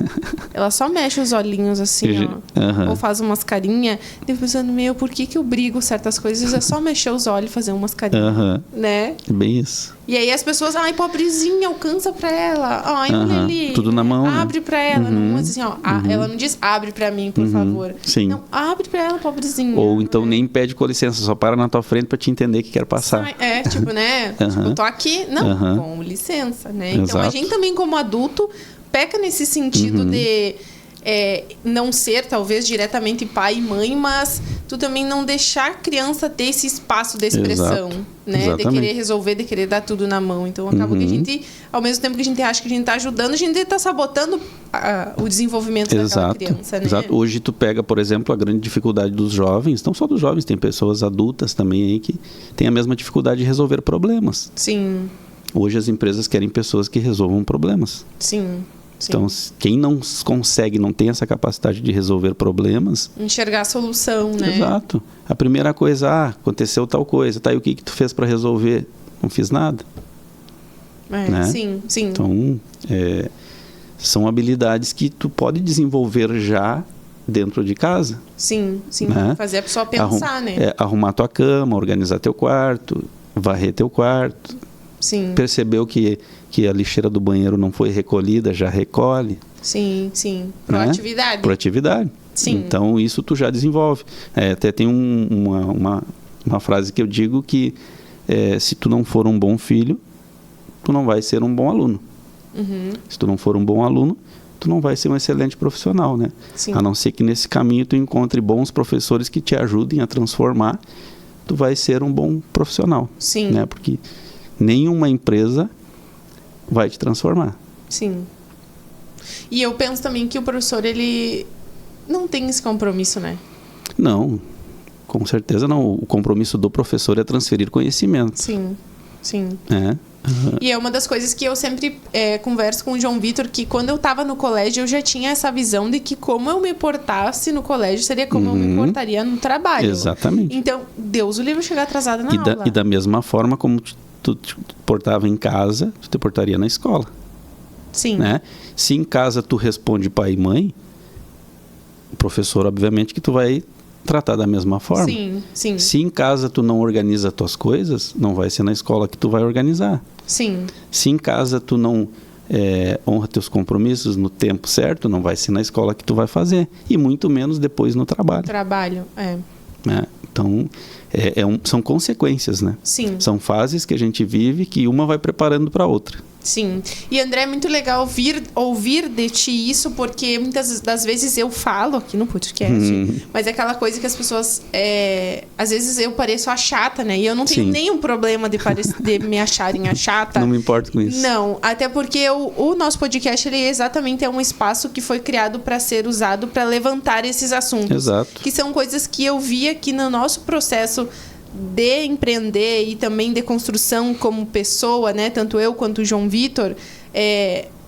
Ela só mexe os olhinhos assim, ó, ou faz umas carinhas. Eu pensando, por que eu brigo certas coisas? É só mexer os olhos e fazer umas carinhas, né? É bem isso. E aí as pessoas, ai, pobrezinha, alcança pra ela. Ai, olha ali. Tudo na mão, abre pra ela. Não, assim, ó, ela não diz, abre pra mim, por favor. Sim. Não, abre pra ela, pobrezinha. Ou então nem pede com licença, só para na tua frente pra te entender que quer passar. Tipo, né? Tipo, eu tô aqui. Não, com licença, né? Então a gente também, como adulto, peca nesse sentido de não ser, talvez, diretamente pai e mãe, mas tu também não deixar a criança ter esse espaço de expressão, né? Exatamente. De querer resolver, de querer dar tudo na mão. Então, acaba que a gente, ao mesmo tempo que a gente acha que a gente tá ajudando, a gente tá sabotando o desenvolvimento daquela criança, né? Exato. Hoje tu pega, por exemplo, a grande dificuldade dos jovens, não só dos jovens, tem pessoas adultas também aí que têm a mesma dificuldade de resolver problemas. Sim. Hoje as empresas querem pessoas que resolvam problemas. Sim. Então, quem não consegue, não tem essa capacidade de resolver problemas... Enxergar a solução, né? Exato. A primeira coisa, aconteceu tal coisa, tá, e o que tu fez para resolver? Não fiz nada. Né? Sim. Então, são habilidades que tu pode desenvolver já dentro de casa. Sim. Né? Fazer a pessoa pensar, né? Arrumar tua cama, organizar teu quarto, varrer teu quarto. Sim. Percebeu que a lixeira do banheiro não foi recolhida, já recolhe. Sim. Proatividade. Né? Proatividade. Sim. Então, isso tu já desenvolve. Até tem uma frase que eu digo que se tu não for um bom filho, tu não vai ser um bom aluno. Se tu não for um bom aluno, tu não vai ser um excelente profissional, né? Sim. A não ser que nesse caminho tu encontre bons professores que te ajudem a transformar, tu vai ser um bom profissional. Sim. Né? Porque nenhuma empresa vai te transformar. Sim. E eu penso também que o professor, ele não tem esse compromisso, né? Não, com certeza não. O compromisso do professor é transferir conhecimento. Sim. E é uma das coisas que eu sempre converso com o João Vitor, que quando eu estava no colégio, eu já tinha essa visão de que como eu me portasse no colégio, seria como eu me portaria no trabalho. Exatamente. Então, Deus o livre chegar atrasada na aula. E da mesma forma como tu te portava em casa, tu te portaria na escola. Sim. Né? Se em casa tu responde pai e mãe, o professor, obviamente, que tu vai tratar da mesma forma. Sim. Se em casa tu não organiza as tuas coisas, não vai ser na escola que tu vai organizar. Sim. Se em casa tu não honra teus compromissos no tempo certo, não vai ser na escola que tu vai fazer. E muito menos depois no trabalho. Né? Então, são consequências, né? Sim. São fases que a gente vive que uma vai preparando para a outra. Sim. E, André, é muito legal ouvir de ti isso, porque muitas das vezes eu falo aqui no podcast, mas é aquela coisa que as pessoas... às vezes eu pareço a chata, né? E eu não tenho nenhum problema de me acharem a chata. Não me importo com isso. Não, até porque o nosso podcast, ele exatamente é um espaço que foi criado para ser usado para levantar esses assuntos. Exato. Que são coisas que eu vi aqui no nosso processo de empreender e também de construção como pessoa, né? Tanto eu quanto o João Vitor,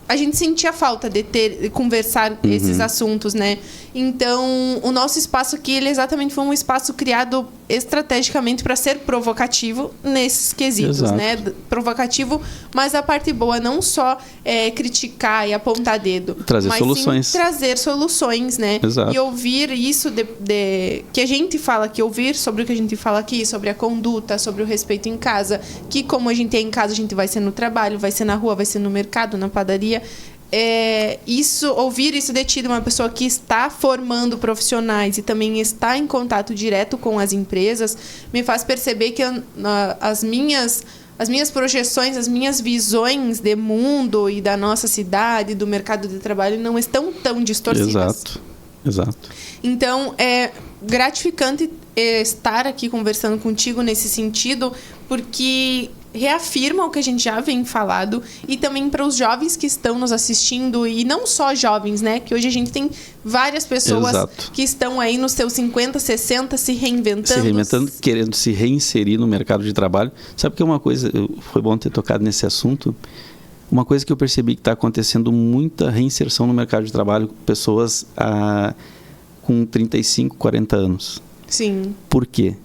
a gente sentia falta de conversar esses assuntos, né? Então, o nosso espaço aqui, ele exatamente foi um espaço criado estrategicamente para ser provocativo nesses quesitos, né? Provocativo, mas a parte boa não só criticar e apontar dedo, trazer soluções. Sim trazer soluções, né? Exato. E ouvir isso que a gente fala aqui, ouvir sobre o que a gente fala aqui, sobre a conduta, sobre o respeito em casa, que como a gente é em casa, a gente vai ser no trabalho, vai ser na rua, vai ser no mercado, na padaria. Ouvir isso de ti, de uma pessoa que está formando profissionais e também está em contato direto com as empresas, me faz perceber que as minhas projeções, as minhas visões de mundo e da nossa cidade, do mercado de trabalho, não estão tão distorcidas. Exato. Então, é gratificante estar aqui conversando contigo nesse sentido, porque reafirma o que a gente já vem falado, e também para os jovens que estão nos assistindo, e não só jovens, né? Que hoje a gente tem várias pessoas que estão aí nos seus 50, 60 se reinventando, querendo se reinserir no mercado de trabalho. Sabe que é uma coisa, foi bom ter tocado nesse assunto, uma coisa que eu percebi que está acontecendo muita reinserção no mercado de trabalho, pessoas com 35, 40 anos. Sim. Por quê?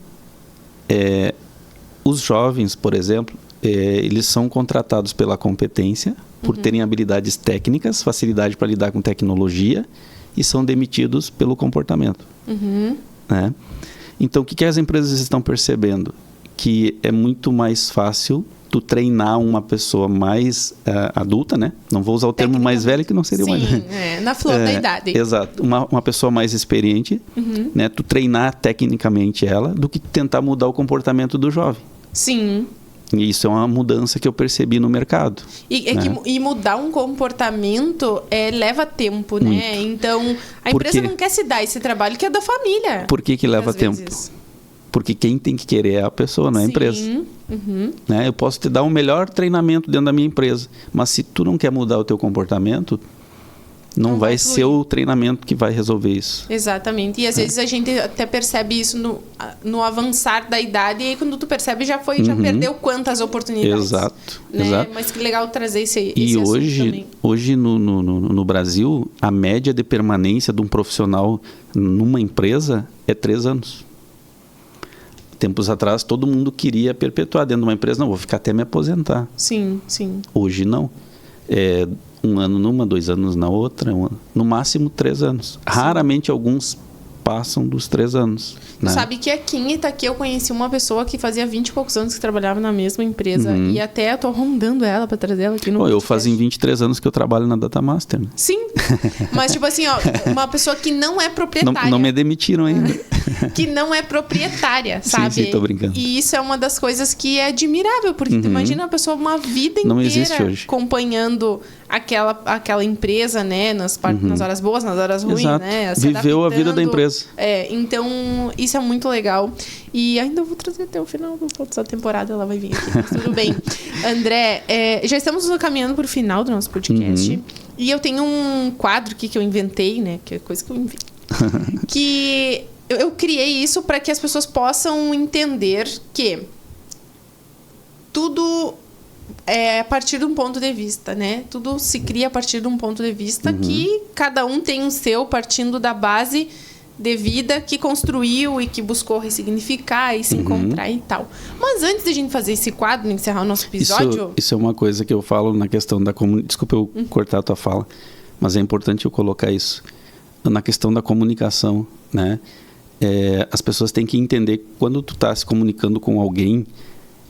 Os jovens, por exemplo, eles são contratados pela competência, por terem habilidades técnicas, facilidade para lidar com tecnologia, e são demitidos pelo comportamento. Né? Então, o que as empresas estão percebendo? Que é muito mais fácil tu treinar uma pessoa mais adulta, né? Não vou usar o termo mais velho, que não seria mais... Sim, na flor da idade. Exato. Uma pessoa mais experiente, né? Tu treinar tecnicamente ela, do que tentar mudar o comportamento do jovem. Sim. E isso é uma mudança que eu percebi no mercado. E mudar um comportamento leva tempo, né? Muito. Então, a empresa não quer se dar esse trabalho que é da família. Por que leva tempo? Porque quem tem que querer é a pessoa, não é a empresa. Né? Eu posso te dar um melhor treinamento dentro da minha empresa, mas se tu não quer mudar o teu comportamento, não vai ser o treinamento que vai resolver isso. Exatamente. E às vezes a gente até percebe isso no avançar da idade, e aí quando tu percebe já perdeu quantas oportunidades. Exato. Né? Exato. Mas que legal trazer esse e assunto também. Hoje no Brasil, a média de permanência de um profissional numa empresa é 3 anos. Tempos atrás, todo mundo queria perpetuar dentro de uma empresa. Não, vou ficar até me aposentar. Sim, sim. Hoje não. 1 ano numa, 2 anos na outra, no máximo 3 anos. Sim. Raramente alguns passam dos 3 anos. Né? Sabe que aqui em Itaqui eu conheci uma pessoa que fazia 20 e poucos anos que trabalhava na mesma empresa. E até eu tô rondando ela para trazer ela aqui no podcast. Eu fazem 23 anos que eu trabalho na Datamaster. Né? Sim, mas tipo assim, uma pessoa que não é proprietária. Não me demitiram ainda. Que não é proprietária, sabe? Sim, tô brincando. E isso é uma das coisas que é admirável, porque tu imagina a pessoa uma vida inteira acompanhando aquela empresa, né? Nas horas boas, nas horas ruins, exato. Né? Viveu a vida da empresa. Então isso é muito legal. E ainda vou trazer até o final da temporada, ela vai vir aqui, mas tudo bem. André, já estamos caminhando para o final do nosso podcast. E eu tenho um quadro aqui que eu inventei, né? Que é coisa que eu inventei. Que eu criei isso para que as pessoas possam entender que tudo é a partir de um ponto de vista, né? Tudo se cria a partir de um ponto de vista que cada um tem o seu, partindo da base de vida que construiu e que buscou ressignificar e se encontrar e tal. Mas antes de a gente fazer esse quadro, encerrar o nosso episódio... Isso é uma coisa que eu falo na questão da comunicação. Desculpa eu cortar a tua fala, mas é importante eu colocar isso. Na questão da comunicação, né? As pessoas têm que entender que quando tu está se comunicando com alguém,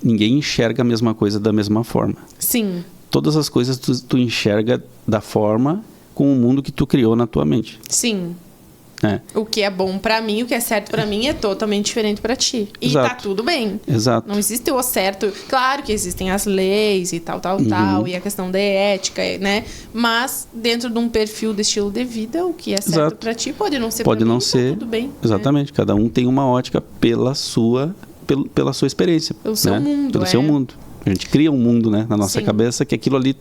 ninguém enxerga a mesma coisa da mesma forma. Sim. Todas as coisas tu enxerga da forma com o mundo que tu criou na tua mente. Sim. O que é bom pra mim, o que é certo pra mim é totalmente diferente pra ti. E tá tudo bem. Exato. Não existe o certo. Claro que existem as leis e tal, e a questão da ética, né? Mas dentro de um perfil de estilo de vida, o que é certo pra ti pode não ser pra mim, não ser. Tá tudo bem. Exatamente. Cada um tem uma ótica pela sua experiência. Pelo seu mundo. Pelo seu mundo. A gente cria um mundo, né, na nossa cabeça que aquilo ali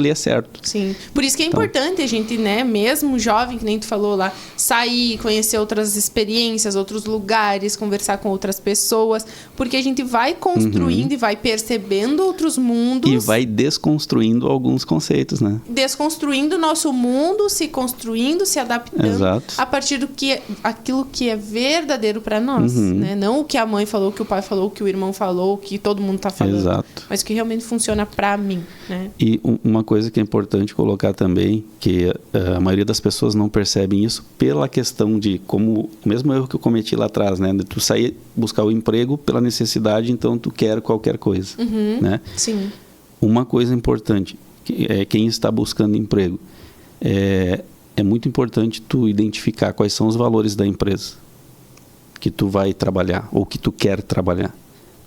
é certo. Sim. Por isso que é importante a gente, né, mesmo jovem, que nem tu falou lá, sair, conhecer outras experiências, outros lugares, conversar com outras pessoas, porque a gente vai construindo e vai percebendo outros mundos. E vai desconstruindo alguns conceitos, né? Desconstruindo o nosso mundo, se construindo, se adaptando a partir do aquilo que é verdadeiro para nós, né? Não o que a mãe falou, o que o pai falou, o que o irmão falou, o que todo mundo tá falando. Exato. Mas que realmente funciona para mim, né? E uma coisa que é importante colocar também, que a maioria das pessoas não percebem isso pela questão de como, o mesmo erro que eu cometi lá atrás, né? De tu sair buscar o emprego pela necessidade, então tu quer qualquer coisa, né? Sim. Uma coisa importante, quem está buscando emprego, é muito importante tu identificar quais são os valores da empresa que tu vai trabalhar ou que tu quer trabalhar,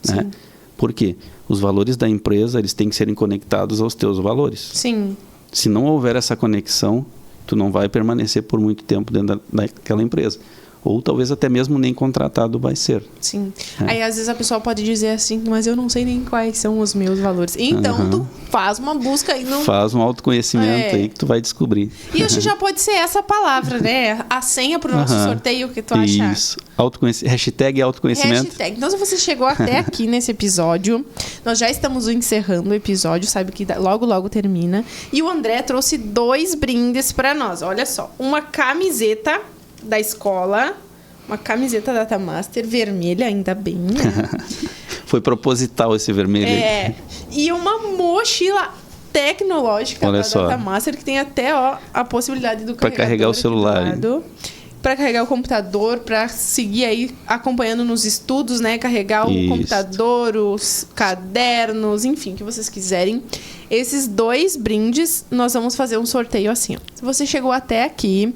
né? Por quê? Os valores da empresa, eles têm que serem conectados aos teus valores. Sim. Se não houver essa conexão, tu não vai permanecer por muito tempo dentro daquela empresa. Ou talvez até mesmo nem contratado vai ser. Sim. Aí às vezes a pessoa pode dizer assim, mas eu não sei nem quais são os meus valores. Então tu faz uma busca aí no... Faz um autoconhecimento aí que tu vai descobrir. E hoje já pode ser essa palavra, né? A senha pro nosso sorteio, o que tu acha? Isso. Hashtag autoconhecimento. Hashtag. Então se você chegou até aqui nesse episódio, nós já estamos encerrando o episódio, sabe que logo, logo termina. E o André trouxe 2 brindes pra nós. Olha só, uma camiseta da escola, uma camiseta da Data Master, vermelha, ainda bem, né? Foi proposital esse vermelho aí. E uma mochila tecnológica da Data Master, que tem até a possibilidade do para carregar o celular. Para carregar o computador, para seguir aí acompanhando nos estudos, né? Carregar o computador, os cadernos, enfim, o que vocês quiserem. Esses 2 brindes, nós vamos fazer um sorteio assim, ó. Se você chegou até aqui,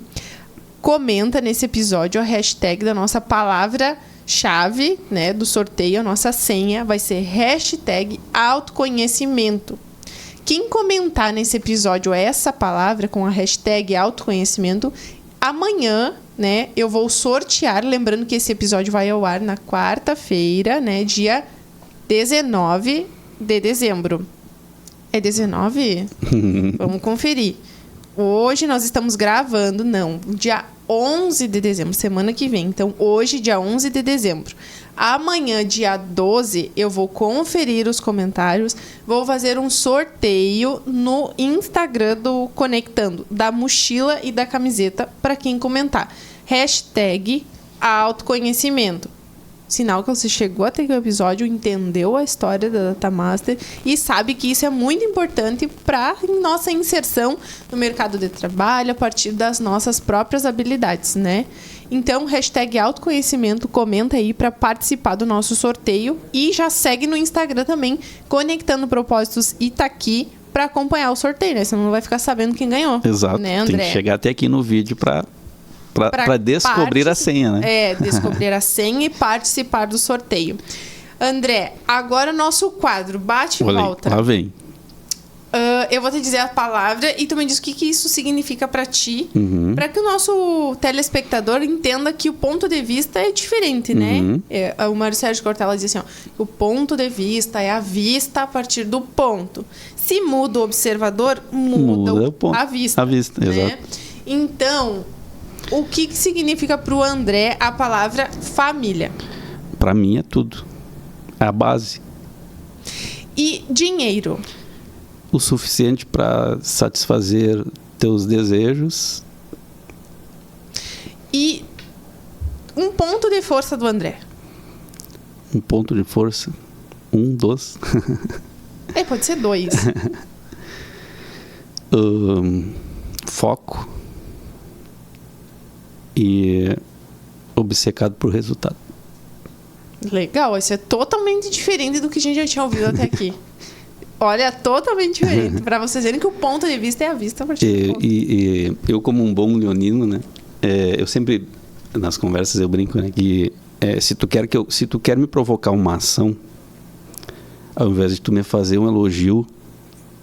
comenta nesse episódio a hashtag da nossa palavra-chave, né, do sorteio. A nossa senha vai ser hashtag autoconhecimento. Quem comentar nesse episódio essa palavra com a hashtag autoconhecimento, amanhã, né, eu vou sortear. Lembrando que esse episódio vai ao ar na quarta-feira, né, dia 19 de dezembro. É 19? Vamos conferir. Hoje nós estamos gravando, dia 11 de dezembro, semana que vem. Então, hoje, dia 11 de dezembro. Amanhã, dia 12, eu vou conferir os comentários. Vou fazer um sorteio no Instagram do Conectando, da mochila e da camiseta, para quem comentar. Hashtag autoconhecimento. Sinal que você chegou até o episódio, entendeu a história da Data Master e sabe que isso é muito importante para nossa inserção no mercado de trabalho a partir das nossas próprias habilidades, né? Então, hashtag autoconhecimento, comenta aí para participar do nosso sorteio e já segue no Instagram também, Conectando Propósitos Itaqui, para acompanhar o sorteio, né? Você não vai ficar sabendo quem ganhou. Exato, né, André? Tem que chegar até aqui no vídeo para descobrir a senha, né? Descobrir a senha e participar do sorteio. André, agora o nosso quadro bate e volta. Lá vem. Eu vou te dizer a palavra e tu me diz o que isso significa para ti, para que o nosso telespectador entenda que o ponto de vista é diferente, né? O Mário Sérgio Cortella diz assim, ó, o ponto de vista é a vista a partir do ponto. Se muda o observador, muda o ponto. A vista. A vista, né? exato. Então, o que significa para o André a palavra família? Para mim é tudo. É a base. E dinheiro? O suficiente para satisfazer teus desejos. E um ponto de força do André? Um ponto de força? 1, 2. Pode ser 2. Foco. E obcecado por resultado. Legal, isso é totalmente diferente do que a gente já tinha ouvido até aqui. Olha, totalmente diferente. Para vocês verem que o ponto de vista é a vista a partir do ponto. E eu, como um bom leonino, né? Eu sempre, nas conversas, eu brinco, né? Que se tu quer me provocar uma ação, ao invés de tu me fazer um elogio,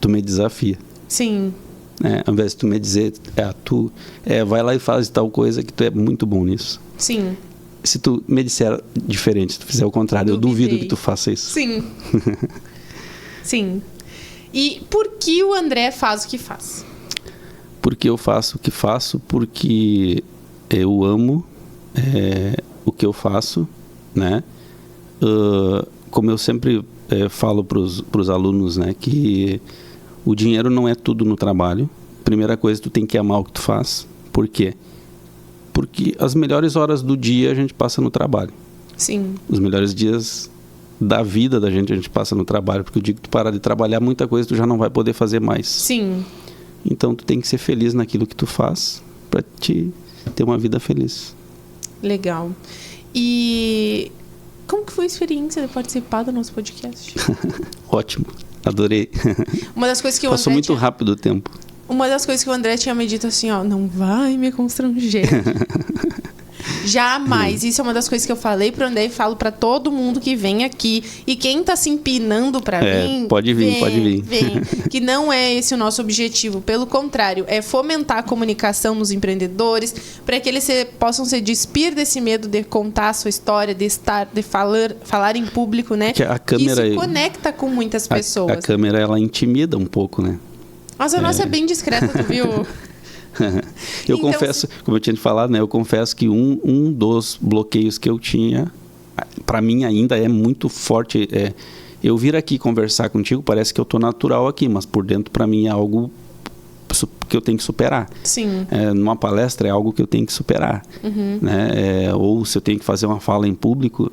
tu me desafia. Sim. Ao invés de tu me dizer, vai lá e faz tal coisa que tu é muito bom nisso. Sim. Se tu me disser diferente, se tu fizer o contrário, eu duvido que tu faça isso. Sim. Sim. E por que o André faz o que faz? Porque eu faço o que faço, porque eu amo o que eu faço, né? Como eu sempre falo para os alunos, né, que o dinheiro não é tudo no trabalho. Primeira coisa, tu tem que amar o que tu faz. Por quê? Porque as melhores horas do dia a gente passa no trabalho. Sim. Os melhores dias da vida da gente a gente passa no trabalho. Porque o dia que tu parar de trabalhar, muita coisa tu já não vai poder fazer mais. Sim. Então tu tem que ser feliz naquilo que tu faz para te ter uma vida feliz. Legal. E como que foi a experiência de participar do nosso podcast? Ótimo. Adorei. Uma das coisas que Passou muito rápido o tempo. Uma das coisas que o André tinha me dito assim, ó, não vai me constranger. Jamais. Isso é uma das coisas que eu falei pro André e falo pra todo mundo que vem aqui. E quem tá se empinando pra vir... Pode vir, pode vir. Vem. Que não é esse o nosso objetivo. Pelo contrário, é fomentar a comunicação nos empreendedores para que eles possam se despir desse medo de contar a sua história, de falar em público, né? Que a câmera... Isso conecta com muitas pessoas. A câmera, ela intimida um pouco, né? Mas a nossa é bem discreta, tu viu? Eu confesso, como eu tinha te falado, né? Eu confesso que um dos bloqueios que eu tinha, para mim ainda é muito forte. Eu vir aqui conversar contigo, parece que eu tô natural aqui, mas por dentro para mim é algo que eu tenho que superar. Sim. Numa palestra é algo que eu tenho que superar. Né? Ou se eu tenho que fazer uma fala em público,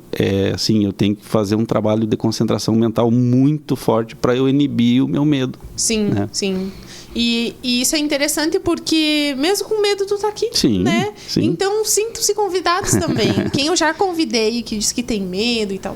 assim, eu tenho que fazer um trabalho de concentração mental muito forte para eu inibir o meu medo. Sim, né? sim. E isso é interessante porque mesmo com medo tu tá aqui, sim, né? Sim. Então sintam-se convidados também. Quem eu já convidei que diz que tem medo e tal,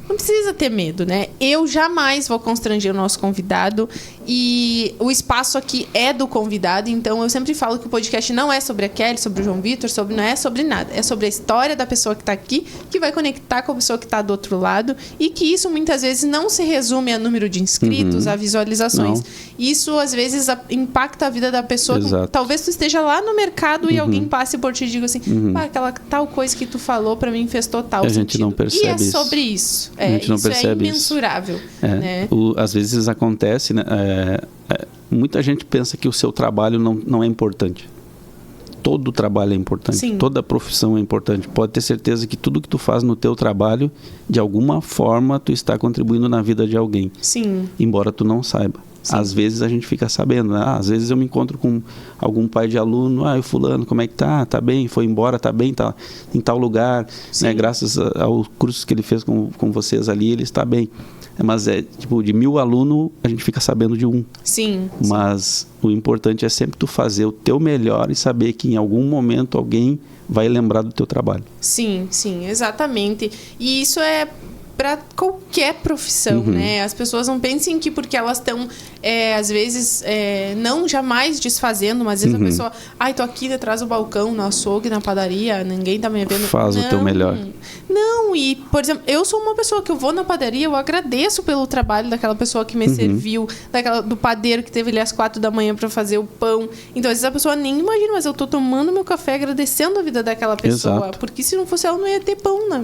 não precisa ter medo, né? Eu jamais vou constranger o nosso convidado e o espaço aqui é do convidado, então eu sempre falo que o podcast não é sobre a Kelly, sobre o João Vitor, não é sobre nada. É sobre a história da pessoa que está aqui, que vai conectar com a pessoa que está do outro lado e que isso muitas vezes não se resume a número de inscritos, a visualizações. Não. Isso às vezes impacta a vida da pessoa. Talvez tu esteja lá no mercado e alguém passe por ti e diga assim, aquela tal coisa que tu falou para mim fez total sentido. A gente não percebe isso. E é sobre isso. A gente não percebe imensurável. Né? Às vezes acontece, né? Muita gente pensa que o seu trabalho não é importante. Todo trabalho é importante. Sim. Toda profissão é importante. Pode ter certeza que tudo que tu faz no teu trabalho, de alguma forma, tu está contribuindo na vida de alguém. Sim. Embora tu não saiba. Sim. Às vezes a gente fica sabendo, né? Às vezes eu me encontro com algum pai de aluno, o fulano, como é que tá? Tá bem? Foi embora? Tá bem? Tá em tal lugar, né? Graças ao curso que ele fez com vocês ali, ele está bem. Mas tipo, de 1000 alunos, a gente fica sabendo de um. Sim. Mas o importante é sempre tu fazer o teu melhor e saber que em algum momento alguém vai lembrar do teu trabalho. Sim, exatamente. E isso é para qualquer profissão, né? As pessoas não pensem que porque elas estão, às vezes, não jamais desfazendo, mas às vezes a pessoa, tô aqui atrás do balcão, no açougue, na padaria, ninguém tá me vendo. Faz o teu melhor. Não, e, por exemplo, eu sou uma pessoa que eu vou na padaria, eu agradeço pelo trabalho daquela pessoa que me serviu, do padeiro que teve ali às 4 da manhã para fazer o pão. Então, às vezes a pessoa nem imagina, mas eu tô tomando meu café agradecendo a vida daquela pessoa. Exato. Porque se não fosse ela, não ia ter pão na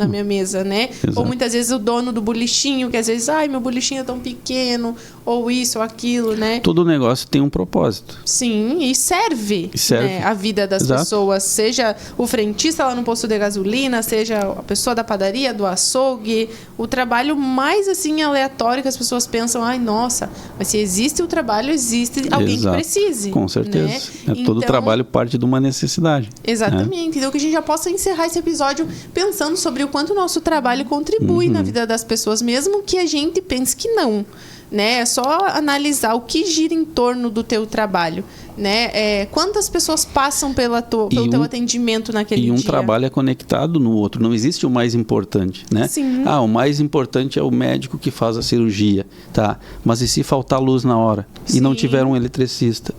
minha mesa, né? Exato. Ou muitas vezes o dono do bolichinho, que às vezes, meu bolichinho é tão pequeno, ou isso, ou aquilo, né? Todo negócio tem um propósito. Sim, e serve. Né, a vida das pessoas, seja o frentista lá no posto de gasolina, seja a pessoa da padaria, do açougue, o trabalho mais assim aleatório que as pessoas pensam, nossa, mas se existe o trabalho, existe alguém que precise. Com certeza. Né? Todo trabalho parte de uma necessidade. Exatamente. Então que a gente já possa encerrar esse episódio pensando sobre o quanto o nosso trabalho contribui na vida das pessoas, mesmo que a gente pense que não. Né? É só analisar o que gira em torno do teu trabalho, né? Quantas pessoas passam pelo teu atendimento naquele dia? E um trabalho é conectado no outro, não existe o mais importante, né? Sim. O mais importante é o médico que faz a cirurgia, tá? Mas e se faltar luz na hora? Sim. E não tiver um eletricista?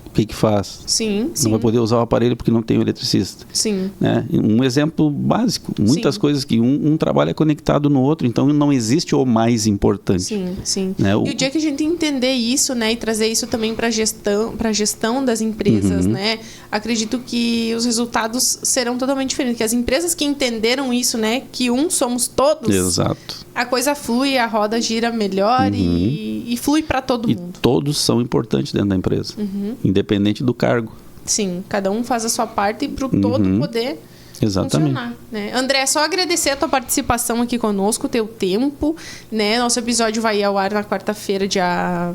O que faz? Sim. Não vai poder usar o aparelho porque não tem um eletricista. Sim. Né? Um exemplo básico. Muitas coisas que um trabalho é conectado no outro, então não existe o mais importante. Sim. Né? E o dia que a gente entender isso, né, e trazer isso também para a gestão das empresas, né, acredito que os resultados serão totalmente diferentes. Que as empresas que entenderam isso, né, que somos todos. Exato. A coisa flui, a roda gira melhor e flui para todo mundo. E todos são importantes dentro da empresa, independente do cargo. Sim, cada um faz a sua parte para o todo poder funcionar. Né? André, só agradecer a tua participação aqui conosco, o teu tempo. Né? Nosso episódio vai ao ar na quarta-feira, dia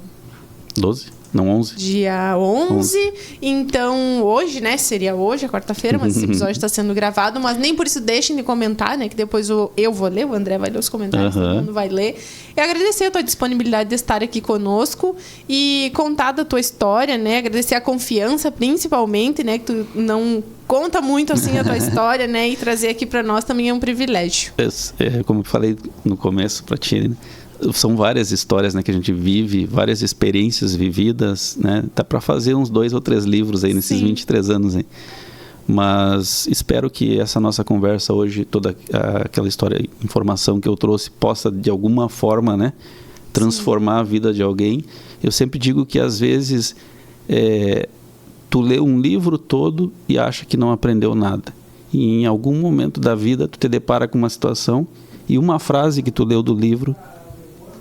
12? Não, 11. Dia 11. Então, hoje, né? Seria hoje, a quarta-feira, mas esse episódio está sendo gravado. Mas nem por isso deixem de comentar, né? Que depois eu vou ler, o André vai ler os comentários, todo mundo vai ler. E agradecer a tua disponibilidade de estar aqui conosco e contar da tua história, né? Agradecer a confiança, principalmente, né? Que tu não conta muito assim a tua história, né? E trazer aqui para nós também é um privilégio. Como eu falei no começo para ti, né? são várias histórias, né, que a gente vive, várias experiências vividas, né? Dá para fazer uns 2 ou 3 livros aí nesses 23 anos aí. Mas espero que essa nossa conversa hoje, toda aquela história, informação que eu trouxe, possa de alguma forma, né, transformar a vida de alguém. Eu sempre digo que às vezes tu lê um livro todo e acha que não aprendeu nada. E em algum momento da vida tu te depara com uma situação e uma frase que tu leu do livro,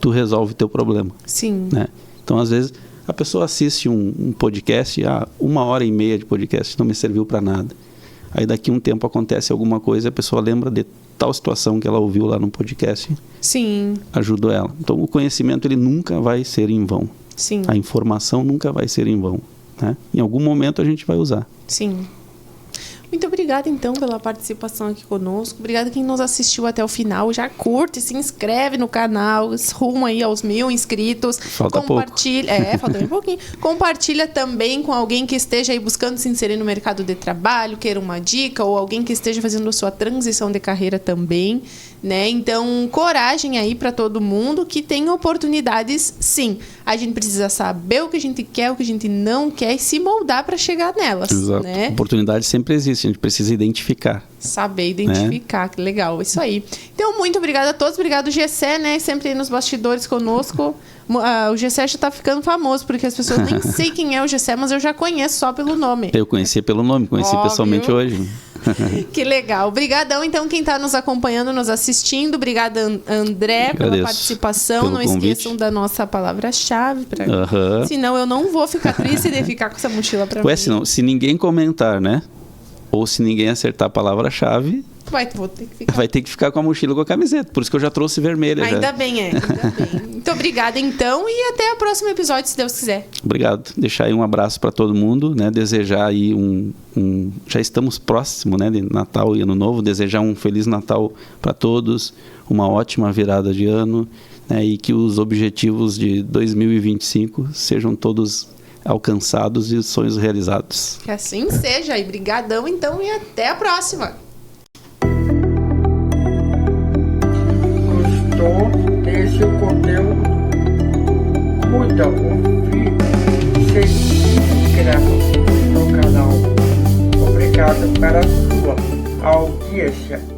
tu resolve teu problema. Sim. Né? Então, às vezes, a pessoa assiste um podcast, 1h30 de podcast, não me serviu para nada. Aí daqui um tempo acontece alguma coisa e a pessoa lembra de tal situação que ela ouviu lá no podcast. Sim. Ajudou ela. Então, o conhecimento ele nunca vai ser em vão. Sim. A informação nunca vai ser em vão. Né? Em algum momento a gente vai usar. Sim. Muito obrigada, então, pela participação aqui conosco. Obrigada quem nos assistiu até o final. Já curte, se inscreve no canal, rumo aí aos 1000 inscritos. Falta compartilha, falta um pouquinho. Compartilha também com alguém que esteja aí buscando se inserir no mercado de trabalho, queira uma dica, ou alguém que esteja fazendo a sua transição de carreira também, né? Então, coragem aí para todo mundo que tem oportunidades, sim. A gente precisa saber o que a gente quer, o que a gente não quer e se moldar para chegar nelas. Exato. Né? Oportunidade sempre existe, a gente precisa identificar. Saber identificar, que legal, isso aí. Então, muito obrigada a todos, obrigado Gessé, né, sempre aí nos bastidores conosco. O Gessé já tá ficando famoso, porque as pessoas nem sei quem é o Gessé, mas eu já conheço só pelo nome. Eu conheci pelo nome, conheci pessoalmente hoje. Que legal. Obrigadão, então, quem está nos acompanhando, nos assistindo. Obrigada, André, pela participação. Não esqueçam da nossa palavra-chave. Senão eu não vou ficar triste de ficar com essa mochila para mim. Senão, se ninguém comentar, né? Ou se ninguém acertar a palavra-chave, vai ter que ficar com a mochila com a camiseta. Por isso que eu já trouxe vermelha. Ainda bem, ainda bem. Muito obrigada, então, e até o próximo episódio, se Deus quiser. Obrigado. Deixar aí um abraço para todo mundo, né? Desejar aí já estamos próximo, né, de Natal e Ano Novo. Desejar um Feliz Natal para todos, uma ótima virada de ano, né? E que os objetivos de 2025 sejam todos alcançados e os sonhos realizados. Que assim seja. E brigadão, então, e até a próxima. Gostou desse conteúdo? Curta o vídeo e se inscreva no canal. Obrigado pela sua audiência.